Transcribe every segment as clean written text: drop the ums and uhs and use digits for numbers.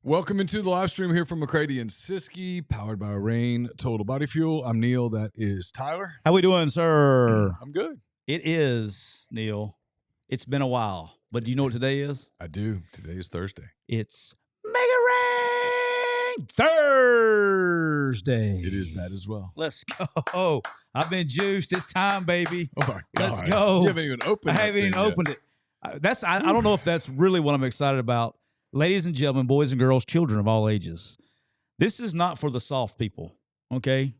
Welcome into the live stream here from McCready and Siskey, powered by Rain Total Body Fuel. I'm Neal. That is Tyler. How we doing, sir? I'm good. It is, Neal. It's been a while, but do you know what today is? I do. Today is Thursday. It's Mega Rain Thursday. It is that as well. Let's go. I've been juiced. It's time, baby. Oh, my God. Let's go. You haven't even opened it. I haven't even opened it. I don't know if that's really what I'm excited about. Ladies and gentlemen, boys and girls, children of all ages, this is not for the soft people, okay?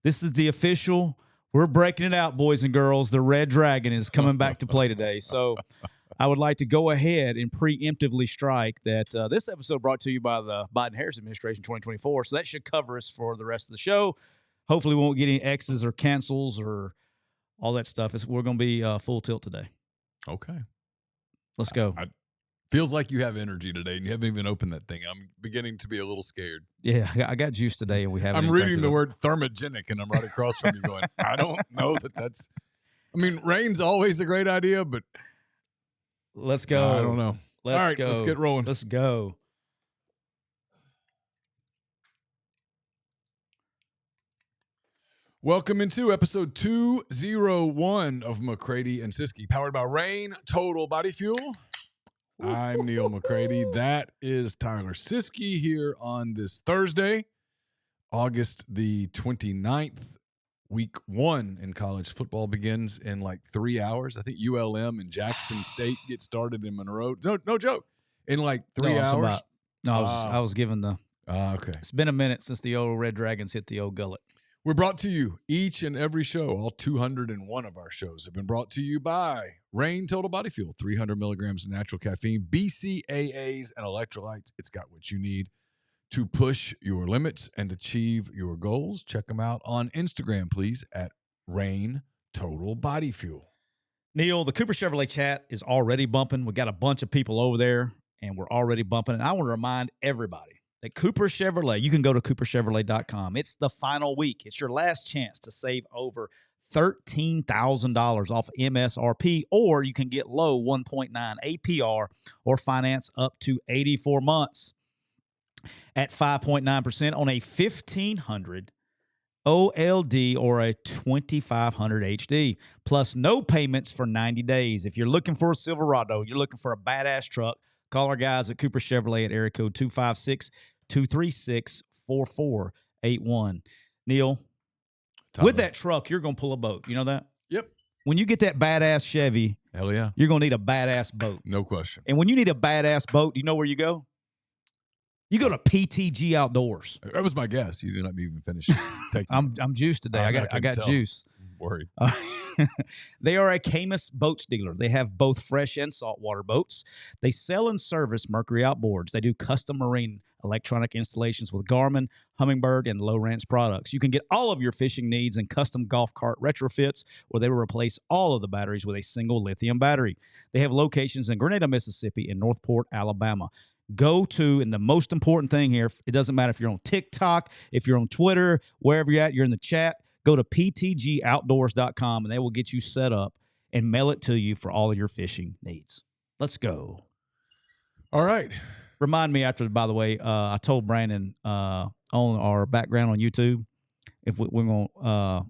This is the official. We're breaking it out, boys and girls. The Red Dragon is coming back to play today. So I would like to go ahead and preemptively strike that this episode brought to you by the Biden-Harris administration 2024. So that should cover us for the rest of the show. Hopefully we won't get any X's or cancels or all that stuff. We're going to be full tilt today. Okay. Let's go. Feels like you have energy today, and you haven't even opened that thing. I'm beginning to be a little scared. Yeah, I got juice today, and we haven't. I'm reading the word thermogenic, and I'm right across from you going, I don't know that's – I mean, rain's always a great idea, but – let's go. I don't know. Let's All right, go. let's get rolling. Let's go. Welcome into episode 201 of McCready and Siskey, powered by Rain Total Body Fuel. I'm Neal McCready. That is Tyler Siskey here on this Thursday, August the 29th. Week 1 in college football begins in like 3 hours. I think ULM and Jackson State get started in Monroe. No joke. In like 3 hours. I was given the. Okay. It's been a minute since the old Red Dragons hit the old gullet. We're brought to you each and every show. All 201 of our shows have been brought to you by Rain Total Body Fuel, 300 milligrams of natural caffeine, BCAAs, and electrolytes. It's got what you need to push your limits and achieve your goals. Check them out on Instagram, please, at Rain Total Body Fuel. Neal, the Cooper Chevrolet chat is already bumping. We got a bunch of people over there, and we're already bumping. And I want to remind everybody that Cooper Chevrolet, you can go to cooperchevrolet.com. It's the final week. It's your last chance to save over $13,000 off MSRP, or you can get low 1.9 APR or finance up to 84 months at 5.9% on a 1500 OLD or a 2500 HD, plus no payments for 90 days. If you're looking for a Silverado, you're looking for a badass truck, call our guys at Cooper Chevrolet at area code 256-236-4481. Neal, with that truck, you're going to pull a boat. You know that? Yep. When you get that badass Chevy, hell yeah, you're going to need a badass boat. No question. And when you need a badass boat, do you know where you go? You go to PTG Outdoors. That was my guess. You didn't let me even finish. I'm juiced today. I got juice. I'm worried. They are a Camus boats dealer. They have both fresh and saltwater boats. They sell and service Mercury Outboards. They do custom marine electronic installations with Garmin, Humminbird, and Lowrance products. You can get all of your fishing needs and custom golf cart retrofits where they will replace all of the batteries with a single lithium battery. They have locations in Grenada, Mississippi, and Northport, Alabama. Go to, and the most important thing here, it doesn't matter if you're on TikTok, if you're on Twitter, wherever you're at, you're in the chat, go to ptgoutdoors.com, and they will get you set up and mail it to you for all of your fishing needs. Let's go. All right. Remind me after, by the way, I told Brandon on our background on YouTube, if we're going to,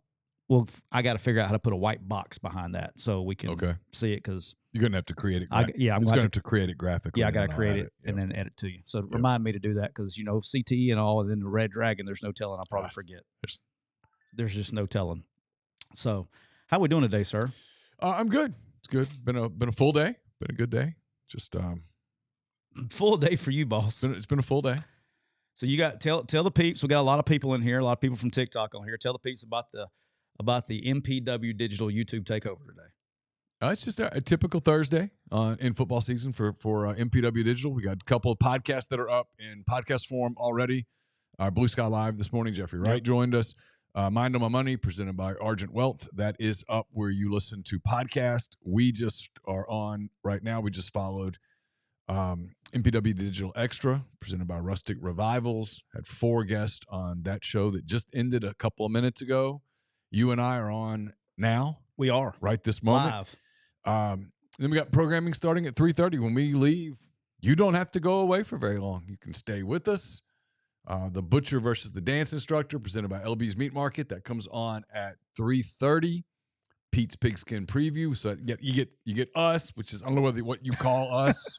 I got to figure out how to put a white box behind that so we can see it, because you're going to have to create it. I'm going to have to create it graphically. Yeah, I got to create it and then edit to you. So remind me to do that, because, you know, CTE and all, and then the Red Dragon, there's no telling. I'll probably forget. There's just no telling. So how we doing today, sir? I'm good. It's good. Been a full day. Been a good day. Just full day for you, boss. It's been a full day. So you got tell the peeps. We got a lot of people in here. A lot of people from TikTok on here. Tell the peeps about the MPW Digital YouTube takeover today. It's just a typical Thursday in football season for MPW Digital. We got a couple of podcasts that are up in podcast form already. Blue Sky Live this morning, Jeffrey Wright joined us. Mind on My Money, presented by Argent Wealth. That is up where you listen to podcast. We just are on right now. We just followed MPW Digital Extra, presented by Rustic Revivals. Had 4 guests on that show that just ended a couple of minutes ago. You and I are on now. We are. Right this moment. Live. Then we got programming starting at 3:30 when we leave you don't have to go away for very long. You can stay with us. The Butcher versus the Dance Instructor, presented by LB's Meat Market, that comes on at 3:30. Pete's Pigskin Preview. So you get us, which is, I don't know what you call us.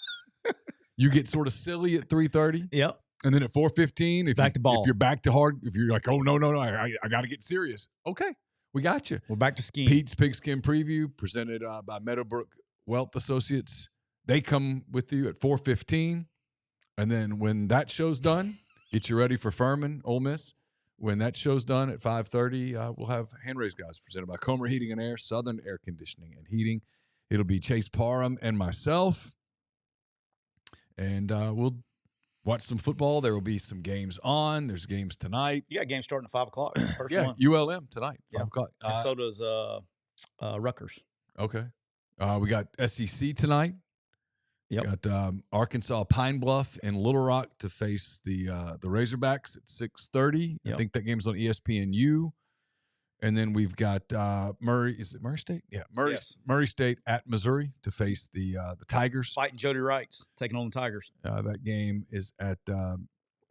You get sort of silly at 3:30. Yep. And then at 4:15, if you're back to hard, if you're like, oh no, I got to get serious. Okay, we got you. We're back to skiing. Pete's Pigskin Preview, presented by Meadowbrook Wealth Associates. They come with you at 4:15, and then when that show's done, get you ready for Furman, Ole Miss. When that show's done at 5:30, we'll have Hand Raised Guys, presented by Comer Heating and Air, Southern Air Conditioning and Heating. It'll be Chase Parham and myself, and we'll watch some football. There will be some games on. There's games tonight. You got games starting at 5 o'clock. First one. ULM tonight, 5 o'clock. And so does Rutgers. Okay. We got SEC tonight. Yep. Got Arkansas Pine Bluff and Little Rock to face the Razorbacks at 6:30. Yep. I think that game's on ESPNU. And then we've got Murray. Is it Murray State? Yeah, Murray State at Missouri to face the Tigers. Fighting Jody Wrights, taking on the Tigers. That game is at I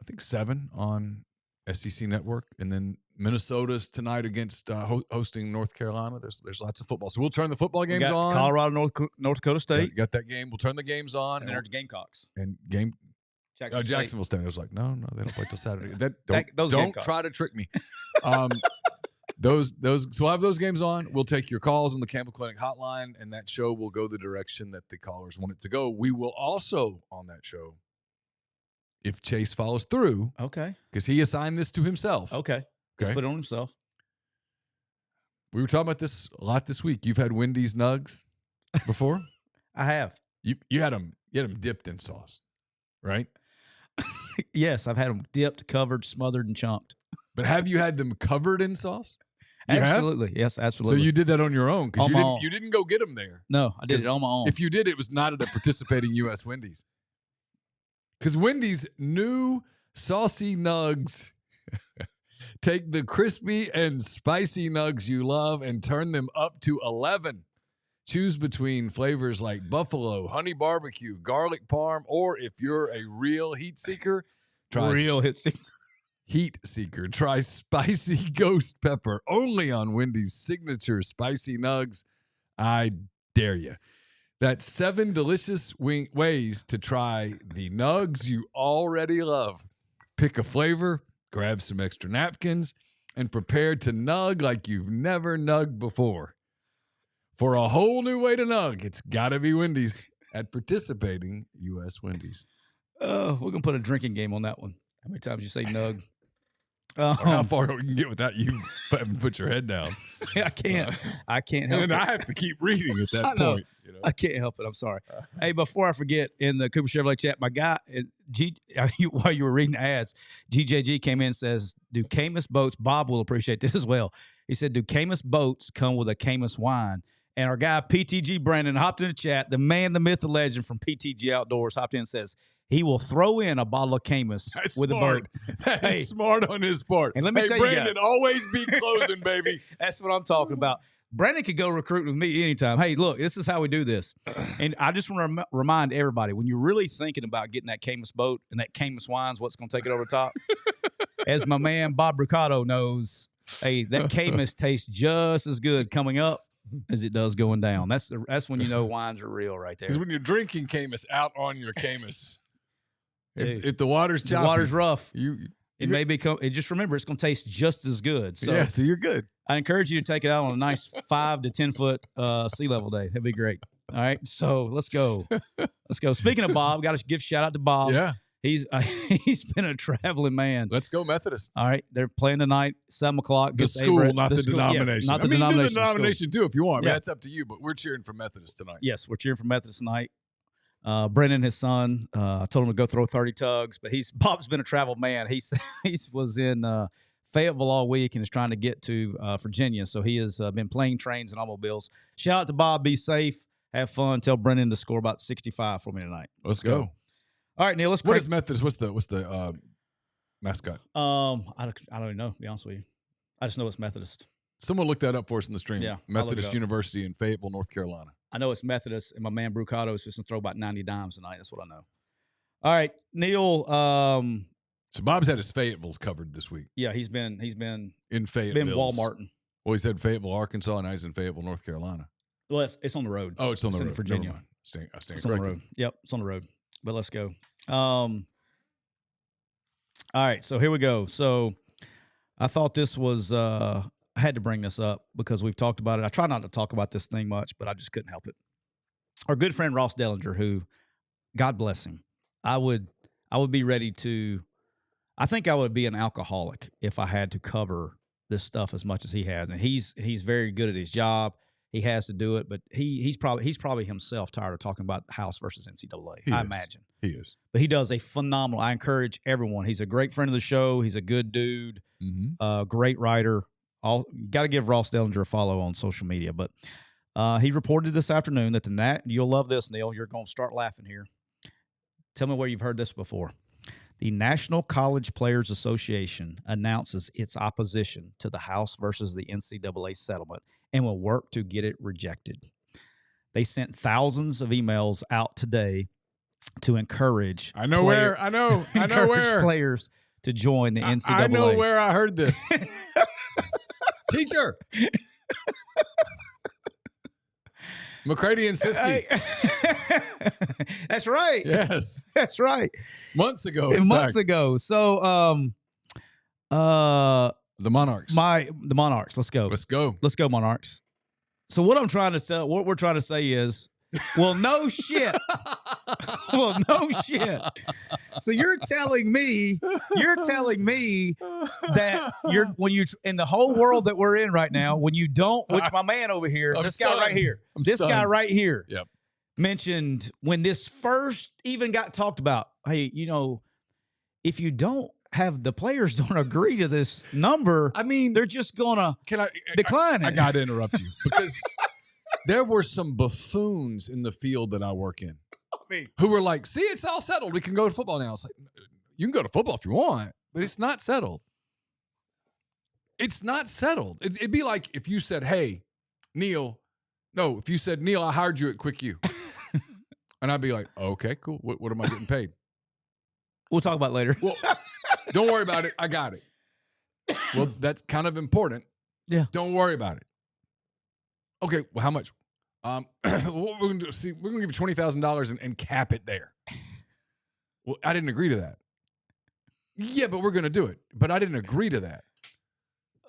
think 7 on SEC Network, and then Minnesota's tonight against hosting North Carolina. There's lots of football, so we'll turn the football games on. Colorado, North Dakota State. Got that game. We'll turn the games on, and then there's Gamecocks. And Jacksonville State. I was like, no, they don't play till Saturday. Don't Gamecocks. Try to trick me. So we'll have those games on. We'll take your calls on the Campbell Clinic hotline, and that show will go the direction that the callers want it to go. We will also, on that show, if Chase follows through, okay, because he assigned this to himself. Okay. Let's put it on himself. We were talking about this a lot this week. You've had Wendy's nugs before? I have. You had them dipped in sauce, right? Yes, I've had them dipped, covered, smothered, and chunked. But have you had them covered in sauce? Absolutely. Yes, absolutely. So you did that on your own because you didn't go get them there. No, I did it on my own. If you did, it was not at a participating U.S. Wendy's. Because Wendy's new saucy nugs take the crispy and spicy nugs you love and turn them up to 11. Choose between flavors like buffalo, honey barbecue, garlic parm, or if you're a real heat seeker, try try spicy ghost pepper, only on Wendy's signature spicy nugs. I dare you. That's 7 delicious ways to try the nugs you already love. Pick a flavor, grab some extra napkins, and prepare to nug like you've never nugged before. For a whole new way to nug, it's got to be Wendy's at participating U.S. Wendy's. We're going to put a drinking game on that one. How many times you say nug? Or how far we can get without you put your head down. I can't help it. And I have to keep reading at that point. You know? I can't help it. I'm sorry. Hey, before I forget, in the Cooper Chevrolet chat, my guy, while you were reading ads, GJG came in and says, do Camus boats, Bob will appreciate this as well. He said, do Camus boats come with a Camus wine? And our guy, PTG Brandon, hopped in the chat. The man, the myth, the legend from PTG Outdoors hopped in and says, he will throw in a bottle of Camus with a boat. That is smart on his part. And let me tell Brandon, you guys, always be closing, baby. That's what I'm talking about. Brandon could go recruit with me anytime. Hey, look, this is how we do this. And I just want to remind everybody, when you're really thinking about getting that Camus boat and that Camus wine's what's going to take it over the top, as my man Bob Brucato knows, hey, that Camus tastes just as good coming up as it does going down. That's when you know wines are real right there. Because when you're drinking Camus out on your Camus, if the water's choppy, the water's rough, it may become. Just remember, it's going to taste just as good. So so you're good. I encourage you to take it out on a nice 5 to 10 foot sea level day. That'd be great. All right, so let's go. Let's go. Speaking of Bob, got to give a shout out to Bob. Yeah, he's been a traveling man. Let's go Methodist. All right, they're playing tonight, 7 o'clock. The school, not the denomination. Yes, not the do denomination. the denomination too if you want. Yeah. That's up to you. But we're cheering for Methodist tonight. Yes, we're cheering for Methodist tonight. Brennan, his son, I told him to go throw 30 tugs, but Bob's been a travel man. He was in Fayetteville all week and is trying to get to Virginia, so he has been playing trains and automobiles. Shout out to Bob. Be safe. Have fun. Tell Brennan to score about 65 for me tonight. Let's go. All right, Neal. What is Methodist? What's the mascot? I don't even know. To be honest with you, I just know it's Methodist. Someone look that up for us in the stream. Yeah, Methodist University in Fayetteville, North Carolina. I know it's Methodist, and my man Brucato is just going to throw about 90 dimes tonight. That's what I know. All right, Neal. So Bob's had his Fayetteville's covered this week. Yeah, he's been in Fayetteville. been Walmarting. Well, he said Fayetteville, Arkansas, and now he's in Fayetteville, North Carolina. Well, it's on the road. Oh, it's on the road. In Virginia. Never mind. I stand It's on the road. Yep, it's on the road. But let's go. All right, so here we go. So I thought this was I had to bring this up because we've talked about it. I try not to talk about this thing much, but I just couldn't help it. Our good friend Ross Dellenger, who, God bless him, I would be ready to. I think I would be an alcoholic if I had to cover this stuff as much as he has, and he's very good at his job. He has to do it, but he's probably himself tired of talking about House versus NCAA. I imagine he is, but he does a phenomenal. I encourage everyone. He's a great friend of the show. He's a good dude, great writer. Got to give Ross Dellenger a follow on social media. But he reported this afternoon that you'll love this, Neal. You're going to start laughing here. Tell me where you've heard this before. The National College Players Association announces its opposition to the House versus the NCAA settlement and will work to get it rejected. They sent thousands of emails out today to encourage players to join the NCAA. I know where I heard this. Teacher. McCready and Siskey. That's right. Yes. That's right. Months ago. So the Monarchs. The Monarchs. Let's go. Let's go. Let's go, Monarchs. So what we're trying to say is, well, no shit. Well, no shit. So you're telling me that when you in the whole world that we're in right now, when you don't, which my man over here, guy right here, yep, mentioned when this first even got talked about. Hey, if you don't have the players don't agree to this number, I mean, they're just gonna decline it. I got to interrupt you because there were some buffoons in the field that I work in who were like, see, it's all settled. We can go to football now. It's like, you can go to football if you want, but it's not settled. It's not settled. It'd be like if you said, hey, Neal, I hired you at Quick U. And I'd be like, okay, cool. What am I getting paid? We'll talk about it later. Well, don't worry about it. I got it. Well, that's kind of important. Yeah. Don't worry about it. Okay, well, how much? What we're going to do, see, we're going to give you $20,000 and cap it there. Well, I didn't agree to that. Yeah, but we're going to do it. But I didn't agree to that.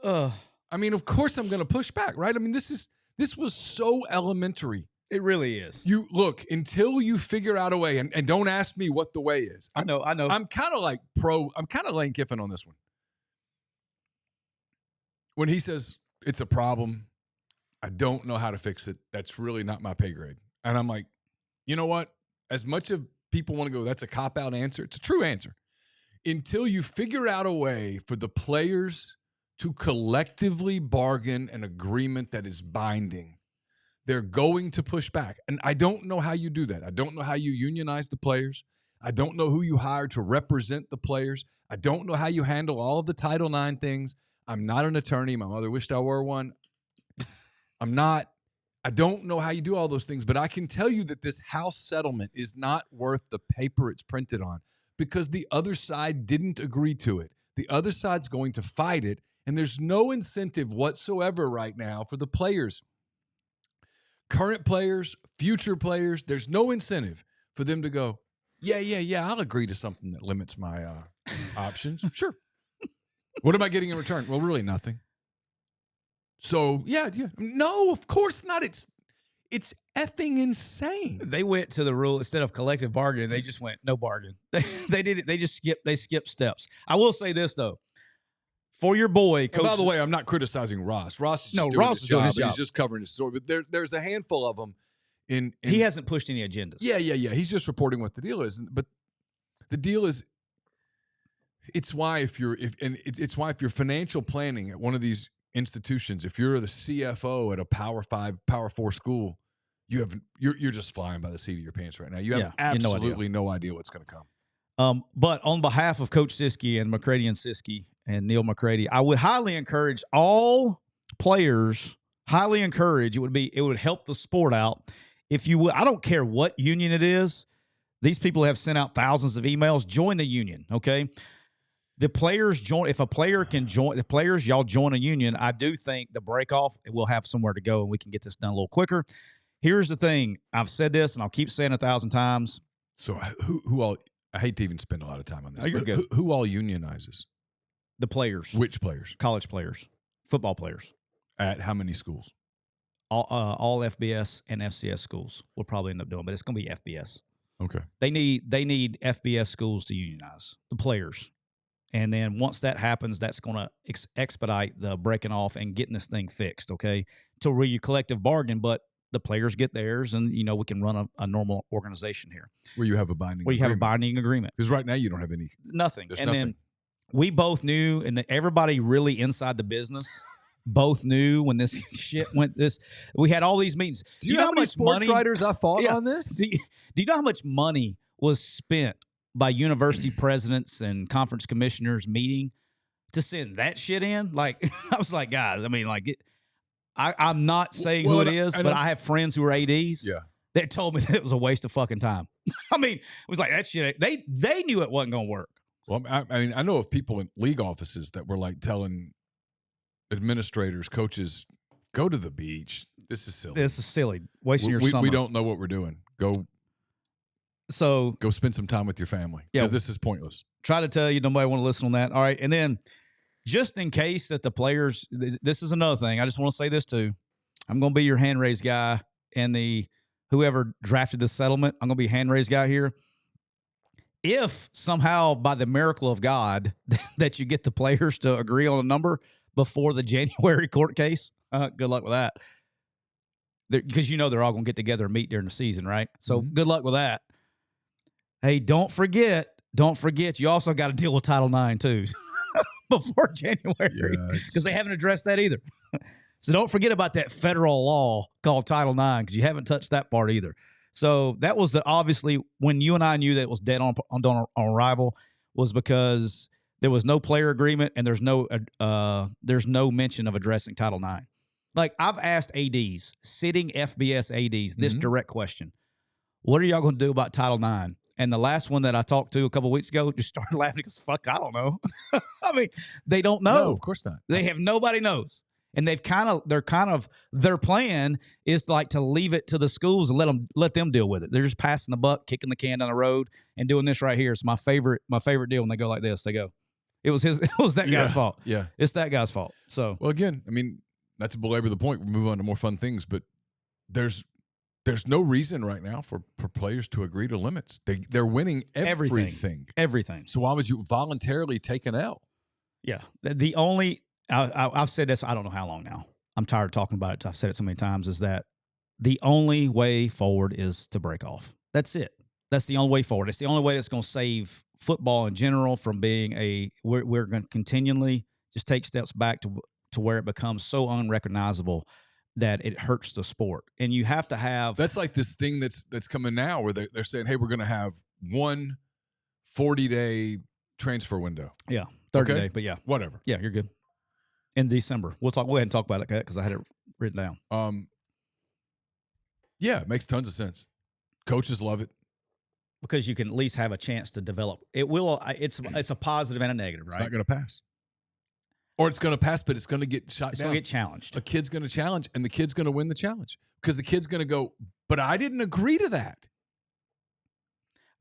I mean, of course I'm going to push back, right? I mean, this was so elementary. It really is. You look, until you figure out a way, and don't ask me what the way is. I know. I'm kind of Lane Kiffin on this one. When he says it's a problem, I don't know how to fix it. That's really not my pay grade. And I'm like, you know what? As much of people want to go, that's a cop-out answer. It's a true answer. Until you figure out a way for the players to collectively bargain an agreement that is binding, they're going to push back. And I don't know how you do that. I don't know how you unionize the players. I don't know who you hire to represent the players. I don't know how you handle all of the Title IX things. I'm not an attorney. My mother wished I were one. I don't know how you do all those things, but I can tell you that this House settlement is not worth the paper it's printed on because the other side didn't agree to it. The other side's going to fight it, and there's no incentive whatsoever right now for the players, current players, future players. There's no incentive for them to go, yeah, I'll agree to something that limits my options. Sure. What am I getting in return? Well, really nothing. So, yeah. No, of course not. It's effing insane. They went to the rule instead of collective bargaining. They just went no bargain. They did it. They skipped steps. I will say this though, for your boy, Coach. By the way, I'm not criticizing Ross. Ross is doing his job. He's just covering his story. But there's a handful of them. He hasn't pushed any agendas. Yeah. He's just reporting what the deal is. But the deal is, it's why if you're financial planning at one of these institutions, if you're the CFO at a Power 5, Power 4 school, you're just flying by the seat of your pants right now. You have absolutely no idea what's going to come. But on behalf of Coach Siskey and McCready and Siskey and Neal McCready, I would highly encourage all players. It would help the sport out if you would. I don't care what union it is. These people have sent out thousands of emails. Join the union, okay? The players join. If a player can join, the players, y'all join a union, I do think the break-off, we'll have somewhere to go and we can get this done a little quicker. Here's the thing. I've said this, and I'll keep saying 1,000 times. So who all – I hate to even spend a lot of time on this. Oh, you're good. Who all unionizes? The players. Which players? College players. Football players. At how many schools? All FBS and FCS schools will probably end up doing, but it's going to be FBS. Okay. They need FBS schools to unionize, the players. And then once that happens, that's going to expedite the breaking off and getting this thing fixed, okay, to where you collective bargain, but the players get theirs, and, we can run a normal organization here. Where you have a binding Where you have a agreement. binding agreement. Because right now you don't have any. Nothing. There's And nothing. then we both knew, and everybody really inside the business both knew when this shit went this. We had all these meetings. Do you know how many sports writers I fought on this? Do you know how much money was spent by university presidents and conference commissioners meeting to send that shit in? Like, I was like, guys, I mean, like, I'm not saying who it is, but I have friends who are ADs that told me that it was a waste of fucking time. I mean, it was like, that shit, they knew it wasn't going to work. Well, I mean, I know of people in league offices that were like telling administrators, coaches, go to the beach. This is silly. This is silly. Wasting your summer. We don't know what we're doing. Go spend some time with your family because this is pointless. Try to tell you, nobody want to listen on that. All right. And then just in case that the players, this is another thing. I just want to say this too. I'm going to be your hand raised guy and whoever drafted the settlement. I'm going to be hand raised guy here. If somehow by the miracle of God that you get the players to agree on a number before the January court case, good luck with that. Because they're all going to get together and meet during the season, right? So good luck with that. Hey, don't forget, you also got to deal with Title IX too before January because they haven't addressed that either. So don't forget about that federal law called Title IX because you haven't touched that part either. So that was obviously when you and I knew that it was dead on arrival was because there was no player agreement and there's no mention of addressing Title IX. Like I've asked ADs, sitting FBS ADs, this direct question: what are y'all going to do about Title IX? And the last one that I talked to a couple of weeks ago just started laughing because fuck, I don't know. I mean, they don't know. No, of course not. Nobody knows. And their plan is like to leave it to the schools and let them deal with it. They're just passing the buck, kicking the can down the road, and doing this right here. It's my favorite deal when they go like this. They go, it was that guy's fault. Yeah. It's that guy's fault. So well, again, I mean, not to belabor the point, we'll move on to more fun things, but there's no reason right now for players to agree to limits. They're winning everything. Everything. So why would you voluntarily take an L? Yeah. I've said this, I don't know how long now. I'm tired of talking about it. I've said it so many times, is that the only way forward is to break off. That's it. That's the only way forward. It's the only way that's going to save football in general from being we're going to continually just take steps back to where it becomes so unrecognizable that it hurts the sport. And you have to have... That's like this thing that's coming now where they're saying, hey, we're going to have one 40-day transfer window. Yeah, 30 day, but yeah. Whatever. Yeah, you're good. In December. We'll go ahead and talk about it because I had it written down. Yeah, it makes tons of sense. Coaches love it. Because you can at least have a chance to develop. It will. It's a positive and a negative, right? It's not going to pass. Or it's going to pass, but it's going to get shot down. It's going to get challenged. A kid's going to challenge, and the kid's going to win the challenge. Because the kid's going to go, but I didn't agree to that.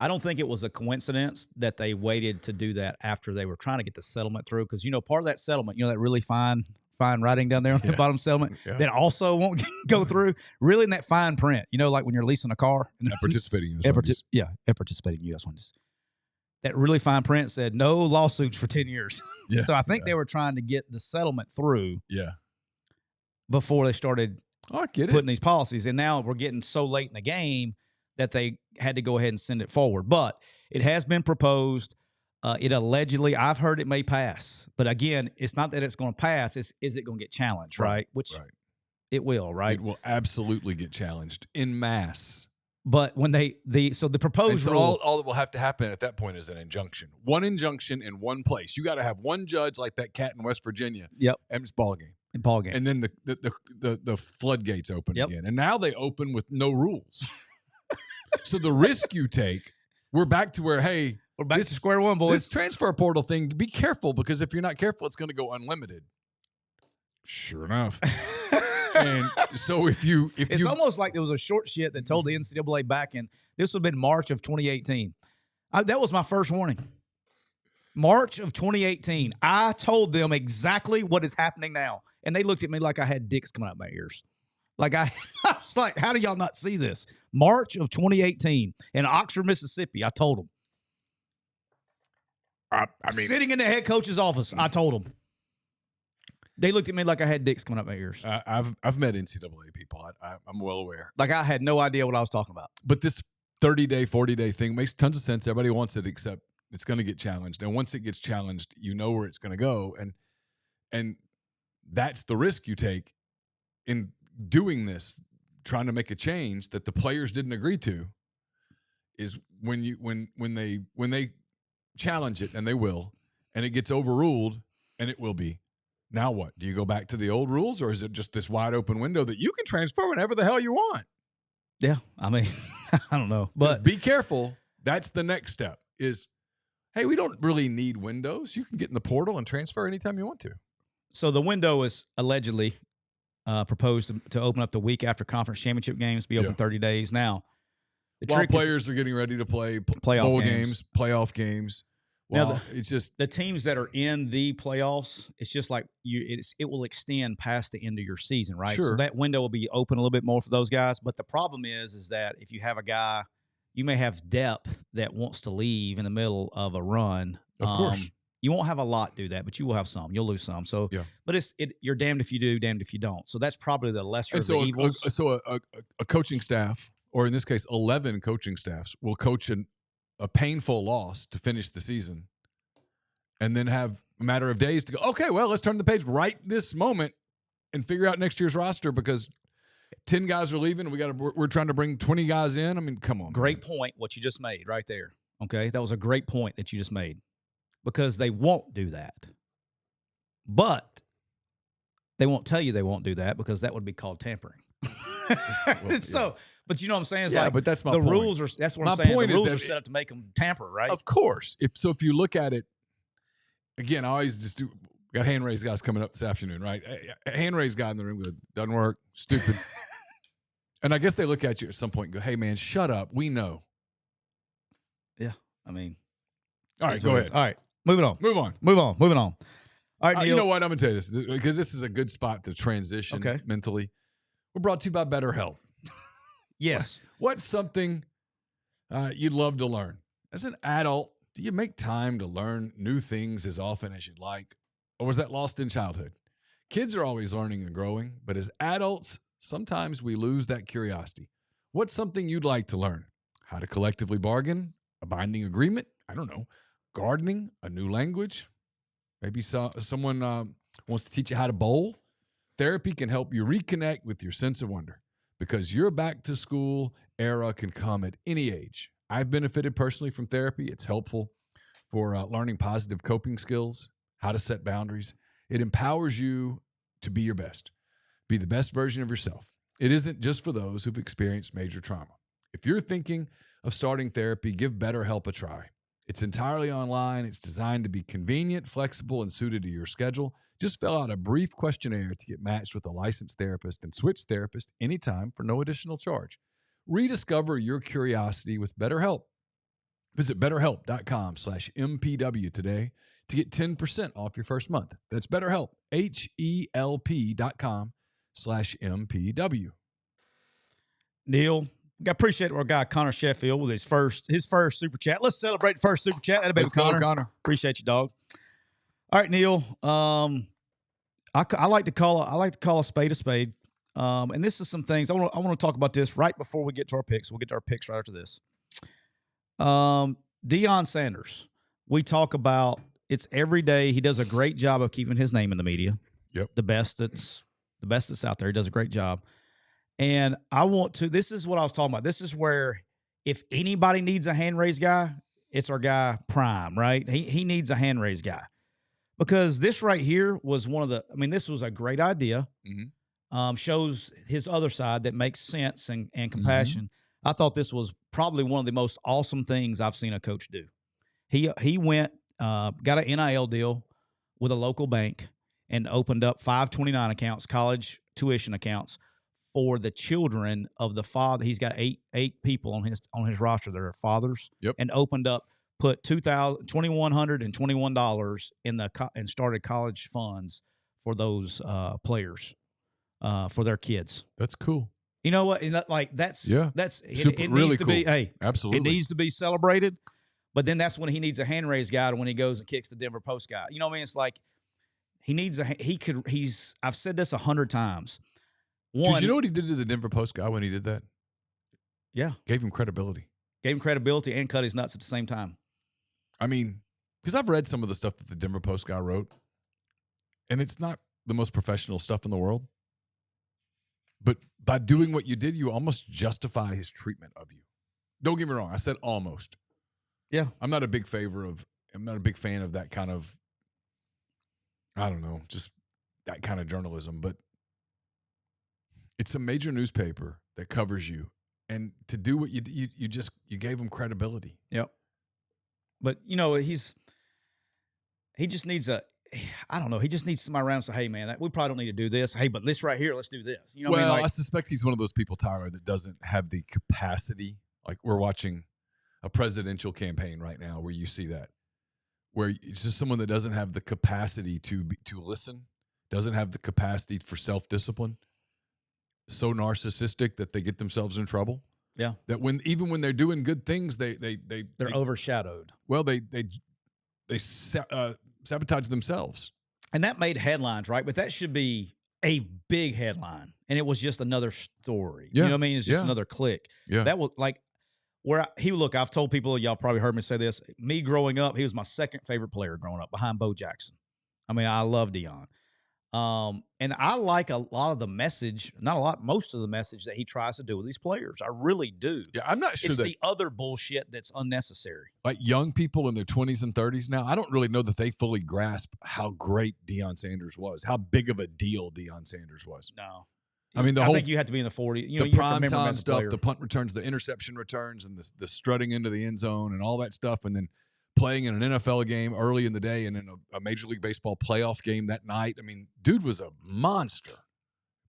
I don't think it was a coincidence that they waited to do that after they were trying to get the settlement through. Because, part of that settlement, that really fine writing down there on the bottom settlement that also won't go through, really in that fine print, like when you're leasing a car. Participating U.S. Participating U.S. ones. That really fine print said no lawsuits for 10 years. Yeah, so I think they were trying to get the settlement through before they started putting these policies. And now we're getting so late in the game that they had to go ahead and send it forward. But it has been proposed. It allegedly, I've heard it may pass. But again, it's not that it's going to pass. Is it going to get challenged, right? Which it will, right? It will absolutely get challenged en masse. But when the proposed rule, all that will have to happen at that point is an injunction. One injunction in one place. You got to have one judge like that cat in West Virginia. Yep. And it's ball game. And then the floodgates open again. And now they open with no rules. So the risk you take we're back to where, hey, we're back to square one, boys. This transfer portal thing, be careful, because if you're not careful, it's going to go unlimited. Sure enough. And so it's almost like there was a short shit that told the NCAA back in, this would have been March of 2018. That was my first warning. March of 2018. I told them exactly what is happening now. And they looked at me like I had dicks coming out my ears. Like I was like, how do y'all not see this? March of 2018 in Oxford, Mississippi. I told them. I mean, sitting in the head coach's office, I told them. They looked at me like I had dicks coming out my ears. I've met NCAA people. I'm well aware. Like I had no idea what I was talking about. But this 30-day, 40-day thing makes tons of sense. Everybody wants it, except it's going to get challenged. And once it gets challenged, you know where it's going to go. And that's the risk you take in doing this, trying to make a change that the players didn't agree to, is when they challenge it, and they will, and it gets overruled, and it will be. Now what? Do you go back to the old rules, or is it just this wide open window that you can transfer whenever the hell you want? Yeah, I mean, I don't know. But be careful. That's the next step is, hey, we don't really need windows. You can get in the portal and transfer anytime you want to. So the window is allegedly proposed to open up the week after conference championship games, be open 30 days. Now, while players are getting ready to play bowl games, playoff games. Well, it's just the teams that are in the playoffs. It's just like it will extend past the end of your season, right? Sure. So that window will be open a little bit more for those guys. But the problem is that if you have a guy, you may have depth that wants to leave in the middle of a run. Of course, you won't have a lot do that, but you will have some. You'll lose some. So, but you're damned if you do, damned if you don't. So that's probably the lesser of the evils. So a coaching staff, or in this case, 11 coaching staffs, will coach a painful loss to finish the season, and then have a matter of days to go, okay, well, let's turn the page right this moment and figure out next year's roster, because 10 guys are leaving and we're trying to bring 20 guys in. I mean, come on. Great point what you just made right there. Okay? That was a great point that you just made, because they won't do that. But they won't tell you they won't do that, because that would be called tampering. So, but you know what I'm saying? It's but that's my point. Rules are, that's what I'm saying. Point the rules is are set up to make them tamper, right? Of course. If you look at it, again, I always just got hand raised guys coming up this afternoon, right? A hand raised guy in the room goes, doesn't work, stupid. And I guess they look at you at some point and go, hey, man, shut up. We know. Yeah. I mean. All right, go ahead. All right. Moving on. Move on. Moving on. All right, Neal. You know what? I'm going to tell you this, because this is a good spot to transition mentally. We're brought to you by BetterHelp. Yes. What's something you'd love to learn? As an adult, do you make time to learn new things as often as you'd like? Or was that lost in childhood? Kids are always learning and growing, but as adults, sometimes we lose that curiosity. What's something you'd like to learn? How to collectively bargain? A binding agreement? I don't know. Gardening? A new language? Maybe someone wants to teach you how to bowl? Therapy can help you reconnect with your sense of wonder, because your back-to-school era can come at any age. I've benefited personally from therapy. It's helpful for learning positive coping skills, how to set boundaries. It empowers you to be your best, be the best version of yourself. It isn't just for those who've experienced major trauma. If you're thinking of starting therapy, give BetterHelp a try. It's entirely online. It's designed to be convenient, flexible, and suited to your schedule. Just fill out a brief questionnaire to get matched with a licensed therapist and switch therapist anytime for no additional charge. Rediscover your curiosity with BetterHelp. Visit BetterHelp.com/MPW today to get 10% off your first month. That's BetterHelp, HELP.com/MPW. Neal, I appreciate our guy Connor Sheffield with his first super chat. Let's celebrate the first super chat. Let's go, Connor. Appreciate you, dog. All right, Neal. I like to call a spade a spade. And this is some things I want to talk about this right before we get to our picks. We'll get to our picks right after this. Deion Sanders. We talk about it's every day. He does a great job of keeping his name in the media. Yep. The best that's out there. He does a great job. And this is what I was talking about. This is where if anybody needs a hand raised guy, it's our guy Prime, right? He needs a hand raised guy, because this right here was this was a great idea. Mm-hmm. Shows his other side that makes sense and compassion. I thought this was probably one of the most awesome things I've seen a coach do. He went, got an NIL deal with a local bank and opened up 529 accounts, college tuition accounts for the children of the father. He's got eight people on his roster that are fathers. Yep. And put $2,121 in and started college funds for those players for their kids. That's cool. You know what? And that's really it needs to cool. be. Hey, absolutely, it needs to be celebrated. But then that's when he needs a hand raise guy when he goes and kicks the Denver Post guy. You know what I mean? It's like I've said this 100 times. One, you know what he did to the Denver Post guy when he did that? Yeah, gave him credibility. Gave him credibility and cut his nuts at the same time. I mean, because I've read some of the stuff that the Denver Post guy wrote, and it's not the most professional stuff in the world. But by doing what you did, you almost justify his treatment of you. Don't get me wrong. I said almost. Yeah. I'm not a big fan of that kind of, I don't know, just that kind of journalism. But it's a major newspaper that covers you. And to do what you gave him credibility. Yep. But, he just needs I don't know. He just needs somebody around to say, hey, man, we probably don't need to do this. Hey, but this right here, let's do this. You know what I mean? I suspect he's one of those people, Tyler, that doesn't have the capacity. Like we're watching a presidential campaign right now where you see that, where it's just someone that doesn't have the capacity to listen, doesn't have the capacity for self-discipline, so narcissistic that they get themselves in trouble. Yeah. That even when they're doing good things, they're overshadowed. Well, they sabotage themselves. And that made headlines, right? But that should be a big headline. And it was just another story. Yeah. You know what I mean? It's just another click. Yeah. That was like I've told people, y'all probably heard me say this. Me growing up, he was my second favorite player growing up behind Bo Jackson. I mean, I love Deion. And I like a lot of the message, not a lot, most of the message that he tries to do with these players. I really do. Yeah, I'm not sure it's the other bullshit that's unnecessary. Like young people in their 20s and 30s now, I don't really know that they fully grasp how great Deion Sanders was, how big of a deal Deion Sanders was. No. I mean, I think you have to be in the 40s. The prime time stuff, the punt returns, the interception returns, and the strutting into the end zone and all that stuff, and then playing in an NFL game early in the day and in a Major League Baseball playoff game that night. I mean, dude was a monster.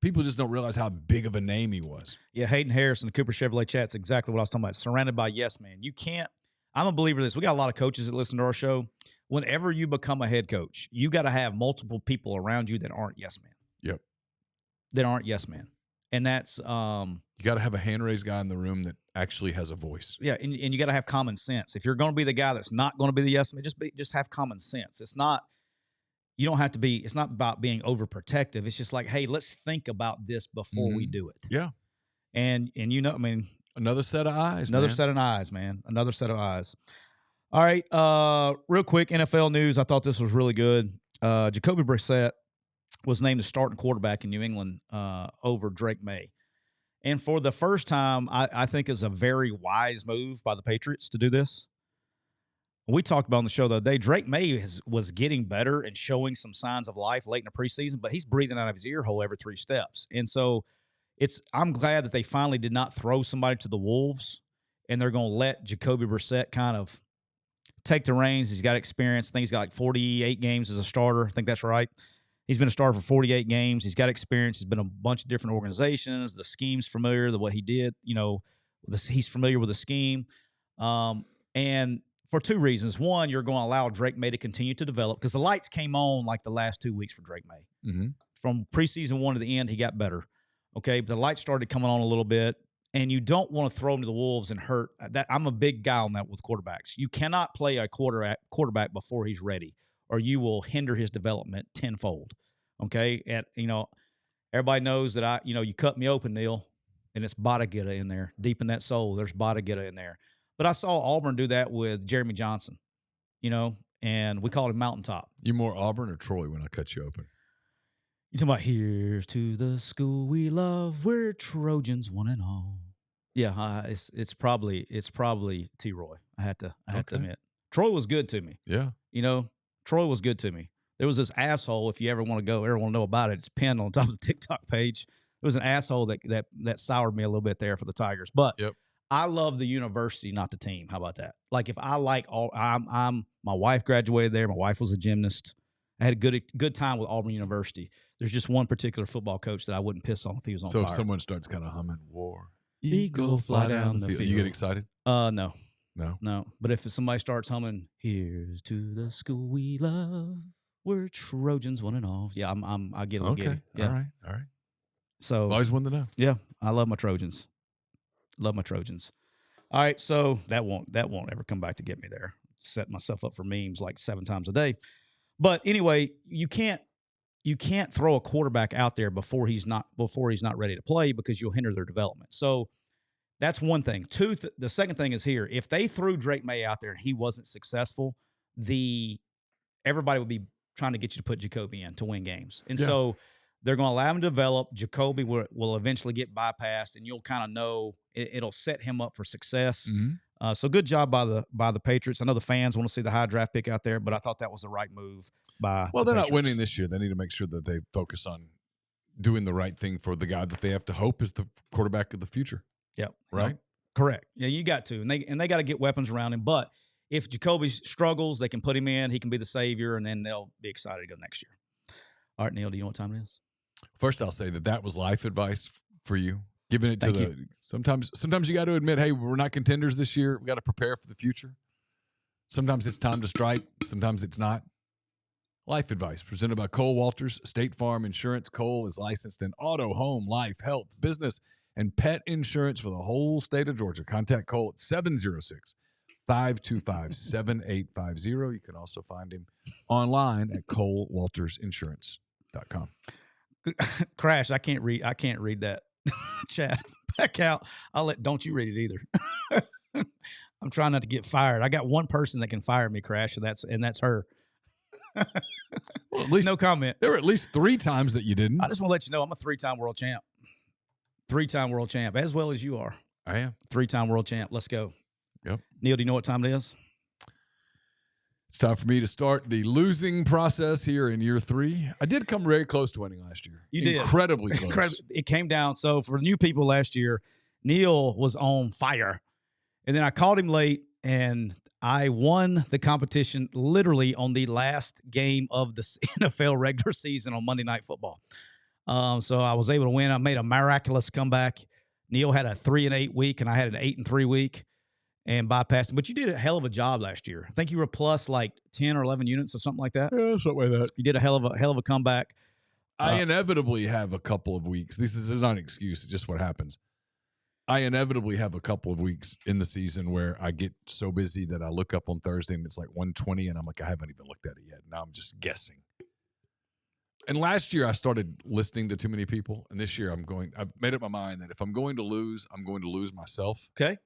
People just don't realize how big of a name he was. Yeah, Hayden Harris in the Cooper Chevrolet chat's exactly what I was talking about. Surrounded by yes men. You can't – I'm a believer of this. We got a lot of coaches that listen to our show. Whenever you become a head coach, you got to have multiple people around you that aren't yes men. Yep. That aren't yes men. And that's you got to have a hand raised guy in the room that actually has a voice. Yeah, and you got to have common sense. If you're going to be the guy that's not going to be the yes man, just have common sense. It's not it's not about being overprotective. It's just like, hey, let's think about this before we do it. Yeah. And I mean, another set of eyes. Another set of eyes, man. Another set of eyes. All right, real quick NFL news. I thought this was really good. Jacoby Brissett was named the starting quarterback in New England over Drake May. And for the first time, I think is a very wise move by the Patriots to do this. We talked about on the show the other day, Drake May was getting better and showing some signs of life late in the preseason, but he's breathing out of his ear hole every 3 steps. And so I'm glad that they finally did not throw somebody to the wolves, and they're going to let Jacoby Brissett kind of take the reins. He's got experience. I think he's got like 48 games as a starter. I think that's right. He's been a starter for 48 games. He's got experience. He's been a bunch of different organizations. The scheme's familiar, what he did. He's familiar with the scheme. And for 2 reasons. One, you're going to allow Drake May to continue to develop because the lights came on like the last 2 weeks for Drake May. Mm-hmm. From preseason 1 to the end, he got better. Okay, but the lights started coming on a little bit, and you don't want to throw him to the wolves and hurt. That I'm a big guy on that with quarterbacks. You cannot play a quarterback before he's ready, or you will hinder his development tenfold. Okay, everybody knows that you cut me open, Neal, and it's Botagetta in there, deep in that soul. There's Botagetta in there. But I saw Auburn do that with Jeremy Johnson, and we called him Mountaintop. You more Auburn or Troy when I cut you open? You talking about here's to the school we love, we're Trojans one and all. Yeah, it's probably T. Roy. I have to admit, Troy was good to me. Yeah, Troy was good to me. There was this asshole. If you ever want to know about it, it's pinned on top of the TikTok page. There was an asshole that soured me a little bit there for the Tigers, but yep. I love the university, not the team. How about that? Like if I like my wife graduated there. My wife was a gymnast. I had a good time with Auburn University. There's just one particular football coach that I wouldn't piss on if he was on fire. So if someone starts kind of humming "War Eagle fly down the field," you get excited? No. No. But if somebody starts humming "Here's to the school we love, we're Trojans one and all," yeah, I get a little giddy. Yeah. All right. So Always wanted to know. yeah, I love my Trojans. Love my Trojans. All right, so that won't ever come back to get me there. Set myself up for memes like 7 times a day. But anyway, you can't throw a quarterback out there before he's not ready to play because you'll hinder their development. So that's one thing. The second thing is here. If they threw Drake May out there and he wasn't successful, everybody would be trying to get you to put Jacoby in to win games. And so they're going to allow him to develop. Jacoby will eventually get bypassed, and you'll kind of know it'll set him up for success. Mm-hmm. So good job by the Patriots. I know the fans want to see the high draft pick out there, but I thought that was the right move by Well, the they're Patriots. not winning this year. They need to make sure that they focus on doing the right thing for the guy that they have to hope is the quarterback of the future. Yep. Right? Correct. Yeah, you got to. And they got to get weapons around him. But if Jacoby struggles, they can put him in. He can be the savior, and then they'll be excited to go next year. All right, Neal, do you know what time it is? First, I'll say that was life advice for you. Giving it to Thank you. Sometimes you got to admit, hey, we're not contenders this year. We got to prepare for the future. Sometimes it's time to strike. Sometimes it's not. Life advice presented by Cole Walters, State Farm Insurance. Cole is licensed in auto, home, life, health, business, and pet insurance for the whole state of Georgia. Contact Cole at 706-525-7850. You can also find him online at colewaltersinsurance.com. Crash, I can't read that chat back out. Don't you read it either. I'm trying not to get fired. I got one person that can fire me, Crash, and that's her. Well, at least no comment. There were at least 3 times that you didn't. I just want to let you know I'm a 3-time world champ. 3-time world champ, as well as you are. I am. 3-time world champ. Let's go. Yep. Neal, do you know what time it is? It's time for me to start the losing process here in year 3. I did come very close to winning last year. You did. Incredibly close. It came down. So for new people last year, Neal was on fire. And then I called him late, and I won the competition literally on the last game of the NFL regular season on Monday Night Football. So I was able to win. I made a miraculous comeback. Neal had a 3-8 week, and I had an 8-3 week. And bypassed him. But you did a hell of a job last year. I think you were plus like 10 or 11 units or something like that. Yeah, something like that. You did a hell of a comeback. I inevitably have a couple of weeks. This is not an excuse. It's just what happens. I inevitably have a couple of weeks in the season where I get so busy that I look up on Thursday and it's like 120 and I'm like, I haven't even looked at it yet. Now I'm just guessing. And last year I started listening to too many people. And this year I've made up my mind that if I'm going to lose, I'm going to lose myself. Okay.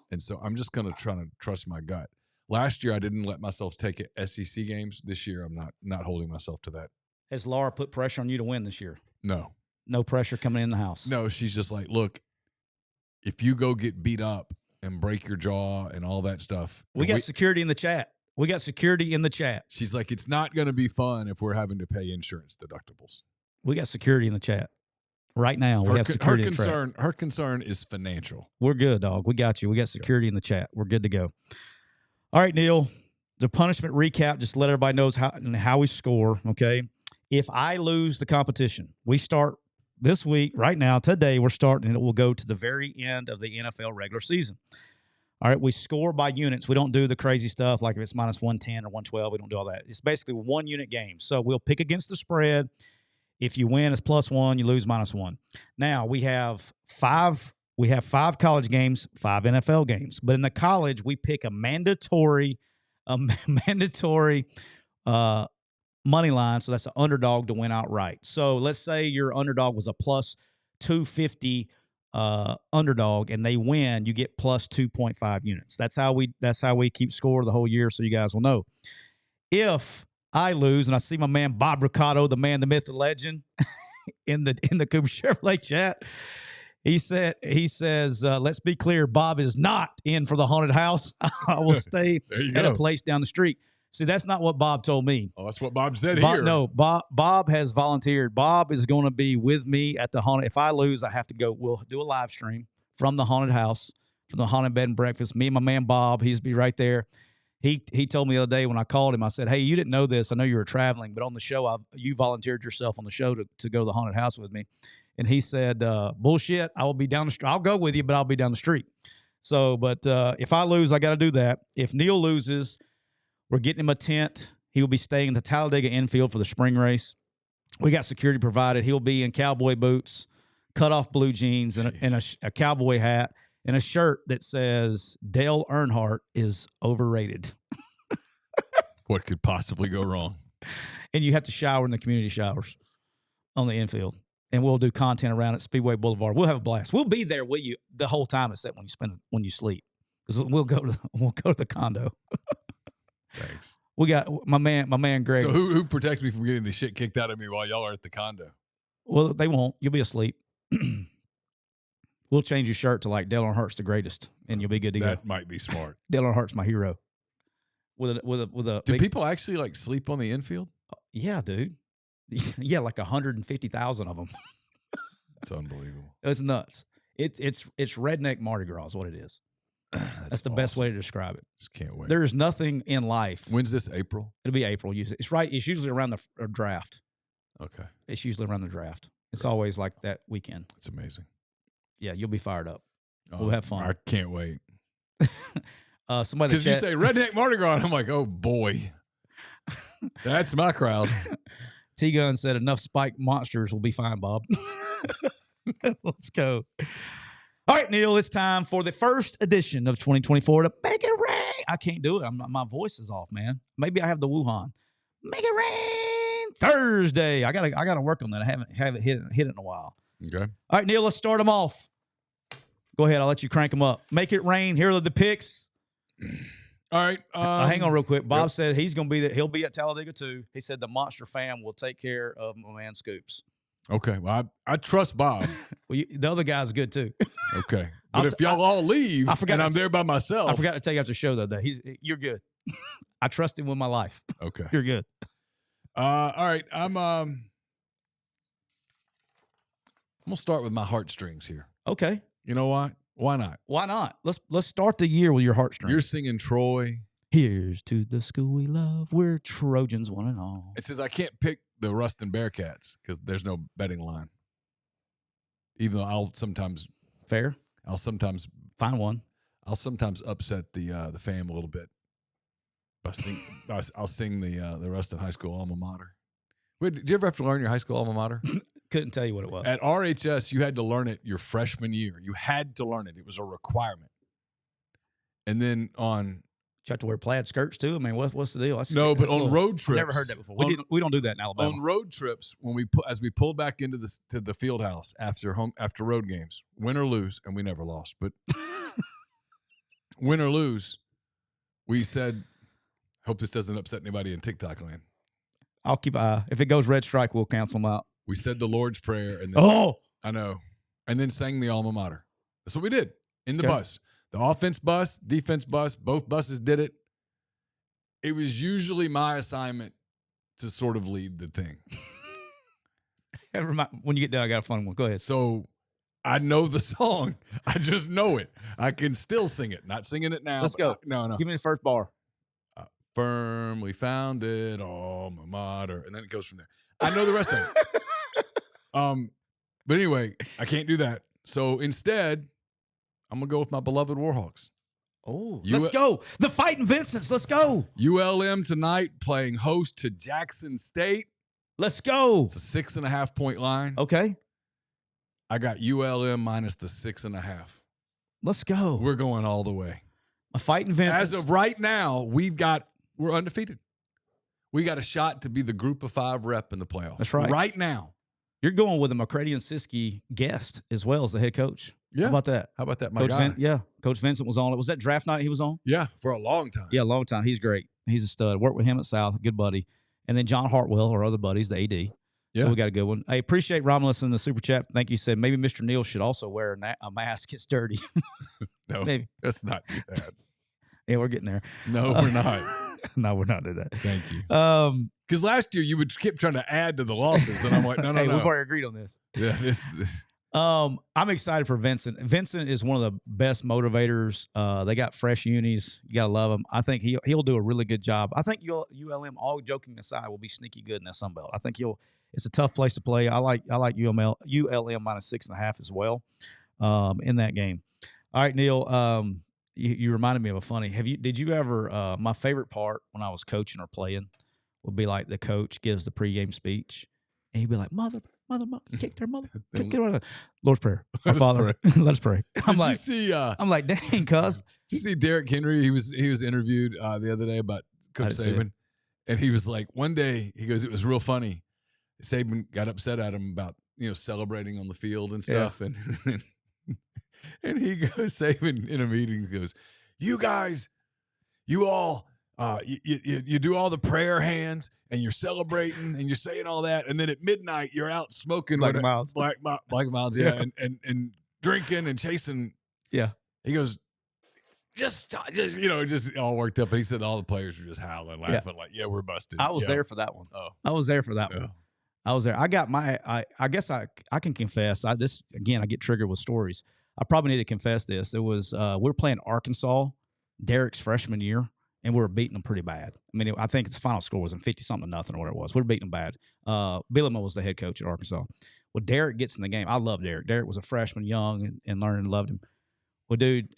And so I'm just going to try to trust my gut. Last year, I didn't let myself take SEC games. This year, I'm not holding myself to that. Has Laura put pressure on you to win this year? No. No pressure coming in the house? No, she's just like, look, if you go get beat up and break your jaw and all that stuff. We got security in the chat. She's like, it's not going to be fun if we're having to pay insurance deductibles. We got security in the chat. Right now, we have security. Her concern is financial. We're good, dog. We got you. We got security in the chat. We're good to go. All right, Neal. The punishment recap, just to let everybody know how we score, okay? If I lose the competition, we start this week, right now, today, we're starting, and it will go to the very end of the NFL regular season. All right, we score by units. We don't do the crazy stuff like if it's minus 110 or 112. We don't do all that. It's basically 1-unit game. So we'll pick against the spread. If you win, it's +1. You lose, -1. Now we have 5 college games, 5 NFL games. But in the college, we pick a mandatory money line. So that's an underdog to win outright. So let's say your underdog was a +250 underdog, and they win, you get +2.5 units. That's how we keep score the whole year. So you guys will know. If I lose, and I see my man Bob Ricardo, the man, the myth, the legend, in the Cooper Chevrolet chat. He says, let's be clear, Bob is not in for the haunted house. I will stay at a place down the street. See, that's not what Bob told me. Oh, that's what Bob said here. No, Bob has volunteered. Bob is going to be with me at the haunted. If I lose, I have to go. We'll do a live stream from the haunted house from the Haunted Bed and Breakfast. Me and my man Bob, he's be right there. He told me the other day when I called him, I said, hey, you didn't know this. I know you were traveling, but on the show, you volunteered yourself on the show to go to the haunted house with me. And he said, bullshit, I will be down the street. I'll go with you, but I'll be down the street. So, but if I lose, I got to do that. If Neal loses, we're getting him a tent. He will be staying in the Talladega infield for the spring race. We got security provided. He'll be in cowboy boots, cut off blue jeans, and a cowboy hat, and a shirt that says Dale Earnhardt is overrated. What could possibly go wrong? And you have to shower in the community showers on the infield. And we'll do content around at Speedway Boulevard. We'll have a blast. We'll be there with you the whole time, except when you sleep, because we'll go to the condo. Thanks. We got my man Greg. So who protects me from getting the shit kicked out of me while y'all are at the condo? Well, they won't. You'll be asleep. We'll change your shirt to like Dale Earnhardt's the greatest, and you'll be good to go. That might be smart. Dale Earnhart's my hero. With a. Do people actually like sleep on the infield? Yeah, dude. Yeah, like 150,000 of them. It's unbelievable. It's nuts. It's redneck Mardi Gras is what it is. That's the best way to describe it. Just can't wait. There's nothing in life. When's this? April? It'll be April. It's right. It's usually around the draft. Okay. It's usually around the draft. It's always like that weekend. It's amazing. Yeah, you'll be fired up. We'll have fun. I can't wait. Somebody because you say redneck Mardi Gras, and I'm like, oh boy, that's my crowd. T-Gun said enough spiked monsters will be fine, Bob. Let's go. All right, Neal, it's time for the first edition of 2024 to Make It Rain. I can't do it. My voice is off, man. Maybe I have the Wuhan. Make It Rain Thursday. I gotta work on that. I haven't hit it in a while. Okay. All right, Neal, let's start them off. Go ahead. I'll let you crank them up. Make it rain. Here are the picks. All right. Hang on real quick. Bob said he'll be at Talladega too. He said the Monster fam will take care of my man Scoops. Okay. Well, I trust Bob. Well, the other guy's good too. Okay. But if y'all all leave and I'm there by myself. I forgot to take you after the show the other day. You're good. I trust him with my life. Okay. You're good. All right. I'm gonna start with my heartstrings here. Okay. You know what? Why not? Why not? Let's start the year with your heartstrings. You're singing Troy. Here's to the school we love. We're Trojans one and all. It says I can't pick the Ruston Bearcats because there's no betting line. Even though I'll sometimes find one. I'll sometimes upset the fam a little bit. I'll sing the Ruston High School alma mater. Wait, did you ever have to learn your high school alma mater? Couldn't tell you what it was. At RHS, you had to learn it your freshman year. You had to learn it. It was a requirement. And then on... You have to wear plaid skirts too? I mean, what's the deal? But on road trips... I've never heard that before. We don't do that in Alabama. On road trips, as we pulled back into the field house after road games, win or lose, and we never lost, but win or lose, we said, hope this doesn't upset anybody in TikTok land. I'll keep an eye. If it goes red strike, we'll cancel them out. We said the Lord's Prayer, and then I know, and then sang the alma mater. That's what we did in the bus. The offense bus, defense bus, both buses did it. It was usually my assignment to sort of lead the thing. When you get done, I got a fun one. Go ahead. So I know the song. I just know it. I can still sing it. Not singing it now. Let's go. No. Give me the first bar. Firmly founded alma mater. And then it goes from there. I know the rest of it. But anyway, I can't do that. So instead, I'm going to go with my beloved Warhawks. Oh, let's go. The Fighting Vincents. Let's go. ULM tonight playing host to Jackson State. Let's go. It's a 6.5 point line. Okay. I got ULM minus the 6.5. Let's go. We're going all the way. A Fighting Vincents. As of right now, we're undefeated. We got a shot to be the group of 5 rep in the playoffs. That's right. Right now. You're going with a McCready Siskey guest as well as the head coach. Yeah. How about that? My guy. Coach Vincent was on it. Was that draft night he was on? Yeah, for a long time. Yeah, a long time. He's great. He's a stud. Worked with him at South. Good buddy. And then John Hartwell, our other buddies, the AD. Yeah. So we got a good one. I appreciate Romulus in the super chat. Thank you. Said maybe Mr. Neal should also wear a mask. It's dirty. No, maybe. Let's not do that. Yeah, we're getting there. No, we're not. No, we're not doing that. Thank you. Because last year you would keep trying to add to the losses, and I'm like, no. We've already agreed on this. Yeah, I'm excited for Vincent. Vincent is one of the best motivators. They got fresh unis. You gotta love him. I think he'll do a really good job. I think ULM, all joking aside, will be sneaky good in that Sun Belt. I think it's a tough place to play. I like ULM minus 6.5 as well in that game. All right, Neal. You reminded me of a funny. Did you ever? My favorite part when I was coaching or playing would be like the coach gives the pregame speech, and he'd be like, "Mother, kick their mother, kick their mother." Lord's Prayer, our Father, let us pray. I'm like, dang, cuz. Did you see Derrick Henry? He was interviewed the other day about Coach Saban, and he was like, one day he goes, it was real funny. Saban got upset at him about celebrating on the field and stuff, and he goes, Saban in a meeting goes, "You guys, you all, you do all the prayer hands and you're celebrating and you're saying all that, and then at midnight you're out smoking Black Miles, yeah, and drinking and chasing." Yeah, he goes, just all worked up. And he said all the players were just howling, laughing, like, "Yeah, we're busted." I was there for that one. Oh, I was there for that one. I was there. I got I guess I can confess. I get triggered with stories. I probably need to confess this. It was we were playing Arkansas, Derrick's freshman year, and we were beating them pretty bad. I mean, I think its final score was 50-something to nothing or whatever it was. We were beating them bad. Bielema was the head coach at Arkansas. Well, Derrick gets in the game. I love Derrick. Derrick was a freshman, young, and learned and loved him. Well, dude,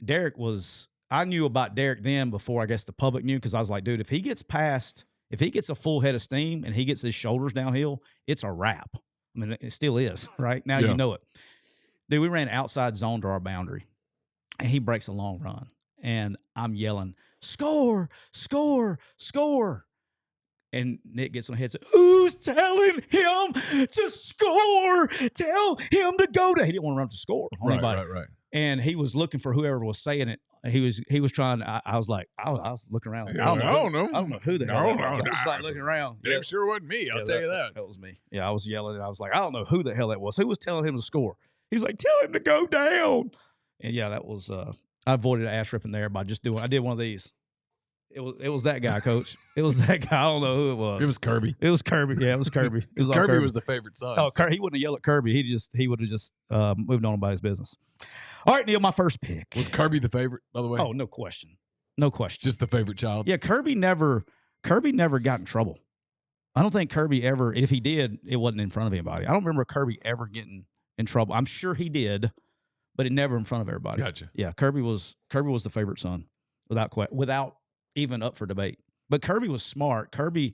I knew about Derrick then before I guess the public knew, because I was like, dude, if he gets a full head of steam and he gets his shoulders downhill, it's a wrap. I mean, it still is, right? Now you know it. Dude, we ran outside zone to our boundary, and he breaks a long run. And I'm yelling, "Score, score, score." And Nick gets on the headset, "Who's telling him to score? Tell him to go to." He didn't want to run up to score on anybody. Right. And he was looking for whoever was saying it. He was trying. I was like, I was looking around. Like, I don't know who the hell. I was like looking around. Damn sure wasn't me. I'll tell you that. That was me. Yeah, I was yelling, and I was like, I don't know who the hell that was. Who was telling him to score? He was like, "Tell him to go down." And yeah, that was. I avoided ass ripping there by just doing. I did one of these. It was that guy, Coach. It was that guy. I don't know who it was. It was Kirby. It was Kirby. Yeah, it was Kirby. Kirby was the favorite son. Oh, he wouldn't have yelled at Kirby. He would have just moved on about his business. All right, Neal, my first pick. Was Kirby the favorite, by the way? Oh, no question. No question. Just the favorite child? Yeah, Kirby never got in trouble. I don't think Kirby ever, if he did, it wasn't in front of anybody. I don't remember Kirby ever getting in trouble. I'm sure he did, but it never in front of everybody. Gotcha. Yeah, Kirby was the favorite son without even up for debate. But Kirby was smart. Kirby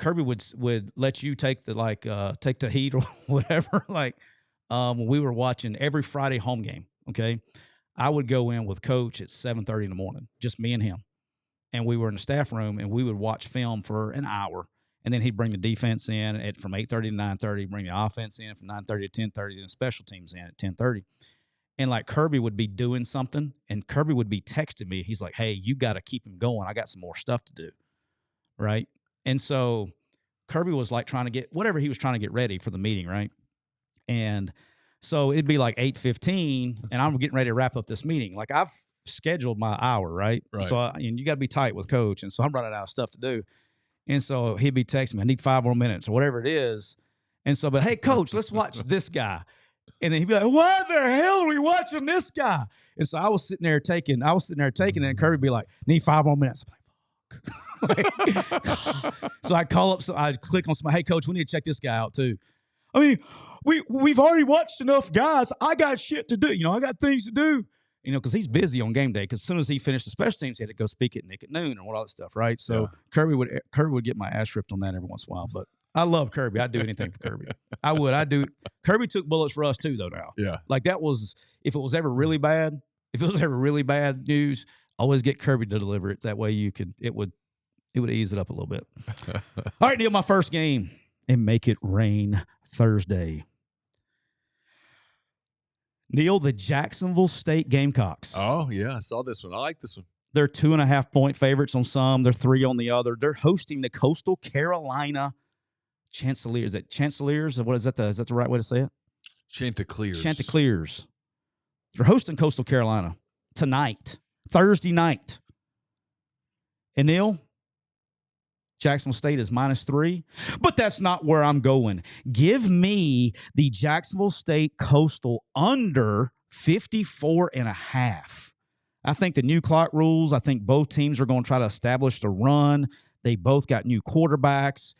would let you take the heat or whatever. When we were watching every Friday home game, okay, I would go in with Coach at 7:30 in the morning, just me and him, and we were in the staff room, and we would watch film for an hour, and then he'd bring the defense in from 8:30 to 9:30, bring the offense in from 9:30 to 10:30, and special teams in at 10:30. And like Kirby would be doing something, and Kirby would be texting me. He's like, "Hey, you got to keep him going. I got some more stuff to do," right? And so Kirby was like trying to get whatever he was trying to get ready for the meeting, right? And so it'd be like 8:15, and I'm getting ready to wrap up this meeting. Like I've scheduled my hour, right? So and you got to be tight with Coach, and so I'm running out of stuff to do. And so he'd be texting me, "I need 5 more minutes," or whatever it is. And so, but hey, Coach, let's watch this guy. And then he'd be like, "Why the hell are we watching this guy?" And so I was sitting there taking it, and Kirby'd be like, "Need 5 more minutes." I'm like, fuck. So I call up, I'd click on somebody, "Hey, Coach, we need to check this guy out too." I mean, we've already watched enough guys. I got shit to do. I got things to do. Because he's busy on game day. Because as soon as he finished the special teams, he had to go speak at Nick at noon and all that stuff, right? So Kirby would get my ass ripped on that every once in a while. But I love Kirby. I'd do anything for Kirby. I would. Kirby took bullets for us too, though. Now, yeah, like that was if it was ever really bad news, always get Kirby to deliver it. That way it would ease it up a little bit. All right, Neal, my first game and make it rain Thursday. Neal, the Jacksonville State Gamecocks. Oh, yeah, I saw this one. I like this one. They're 2.5-point favorites on some. They're 3 on the other. They're hosting the Coastal Carolina Chanticleers. Is it Chanticleers? What is that? Is that the right way to say it? Chanticleers. Chanticleers. They're hosting Coastal Carolina tonight, Thursday night. And Neal, Jacksonville State is -3, but that's not where I'm going. Give me the Jacksonville State Coastal under 54.5. I think the new clock rules, I think both teams are going to try to establish the run. They both got new quarterbacks.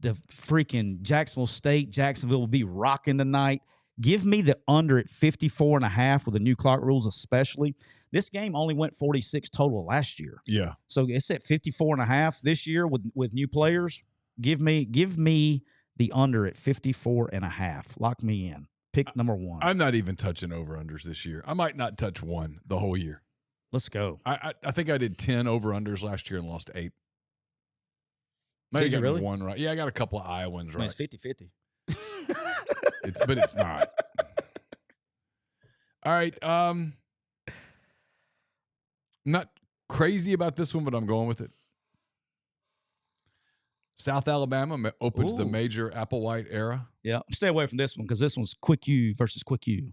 The freaking Jacksonville will be rocking tonight. Give me the under at 54.5 with the new clock rules especially. This game only went 46 total last year. Yeah. So it's at 54.5 this year with new players. Give me the under at 54.5. Lock me in. Pick number one. I'm not even touching over-unders this year. I might not touch one the whole year. Let's go. I think I did 10 over-unders last year and lost 8. Maybe Did you really? One right. Yeah, I got a couple of Iowans right. It's 50-50. But it's not. All right. Not crazy about this one, but I'm going with it. South Alabama opens the major Applewhite era. Yeah, stay away from this one because this one's Quick U versus Quick U.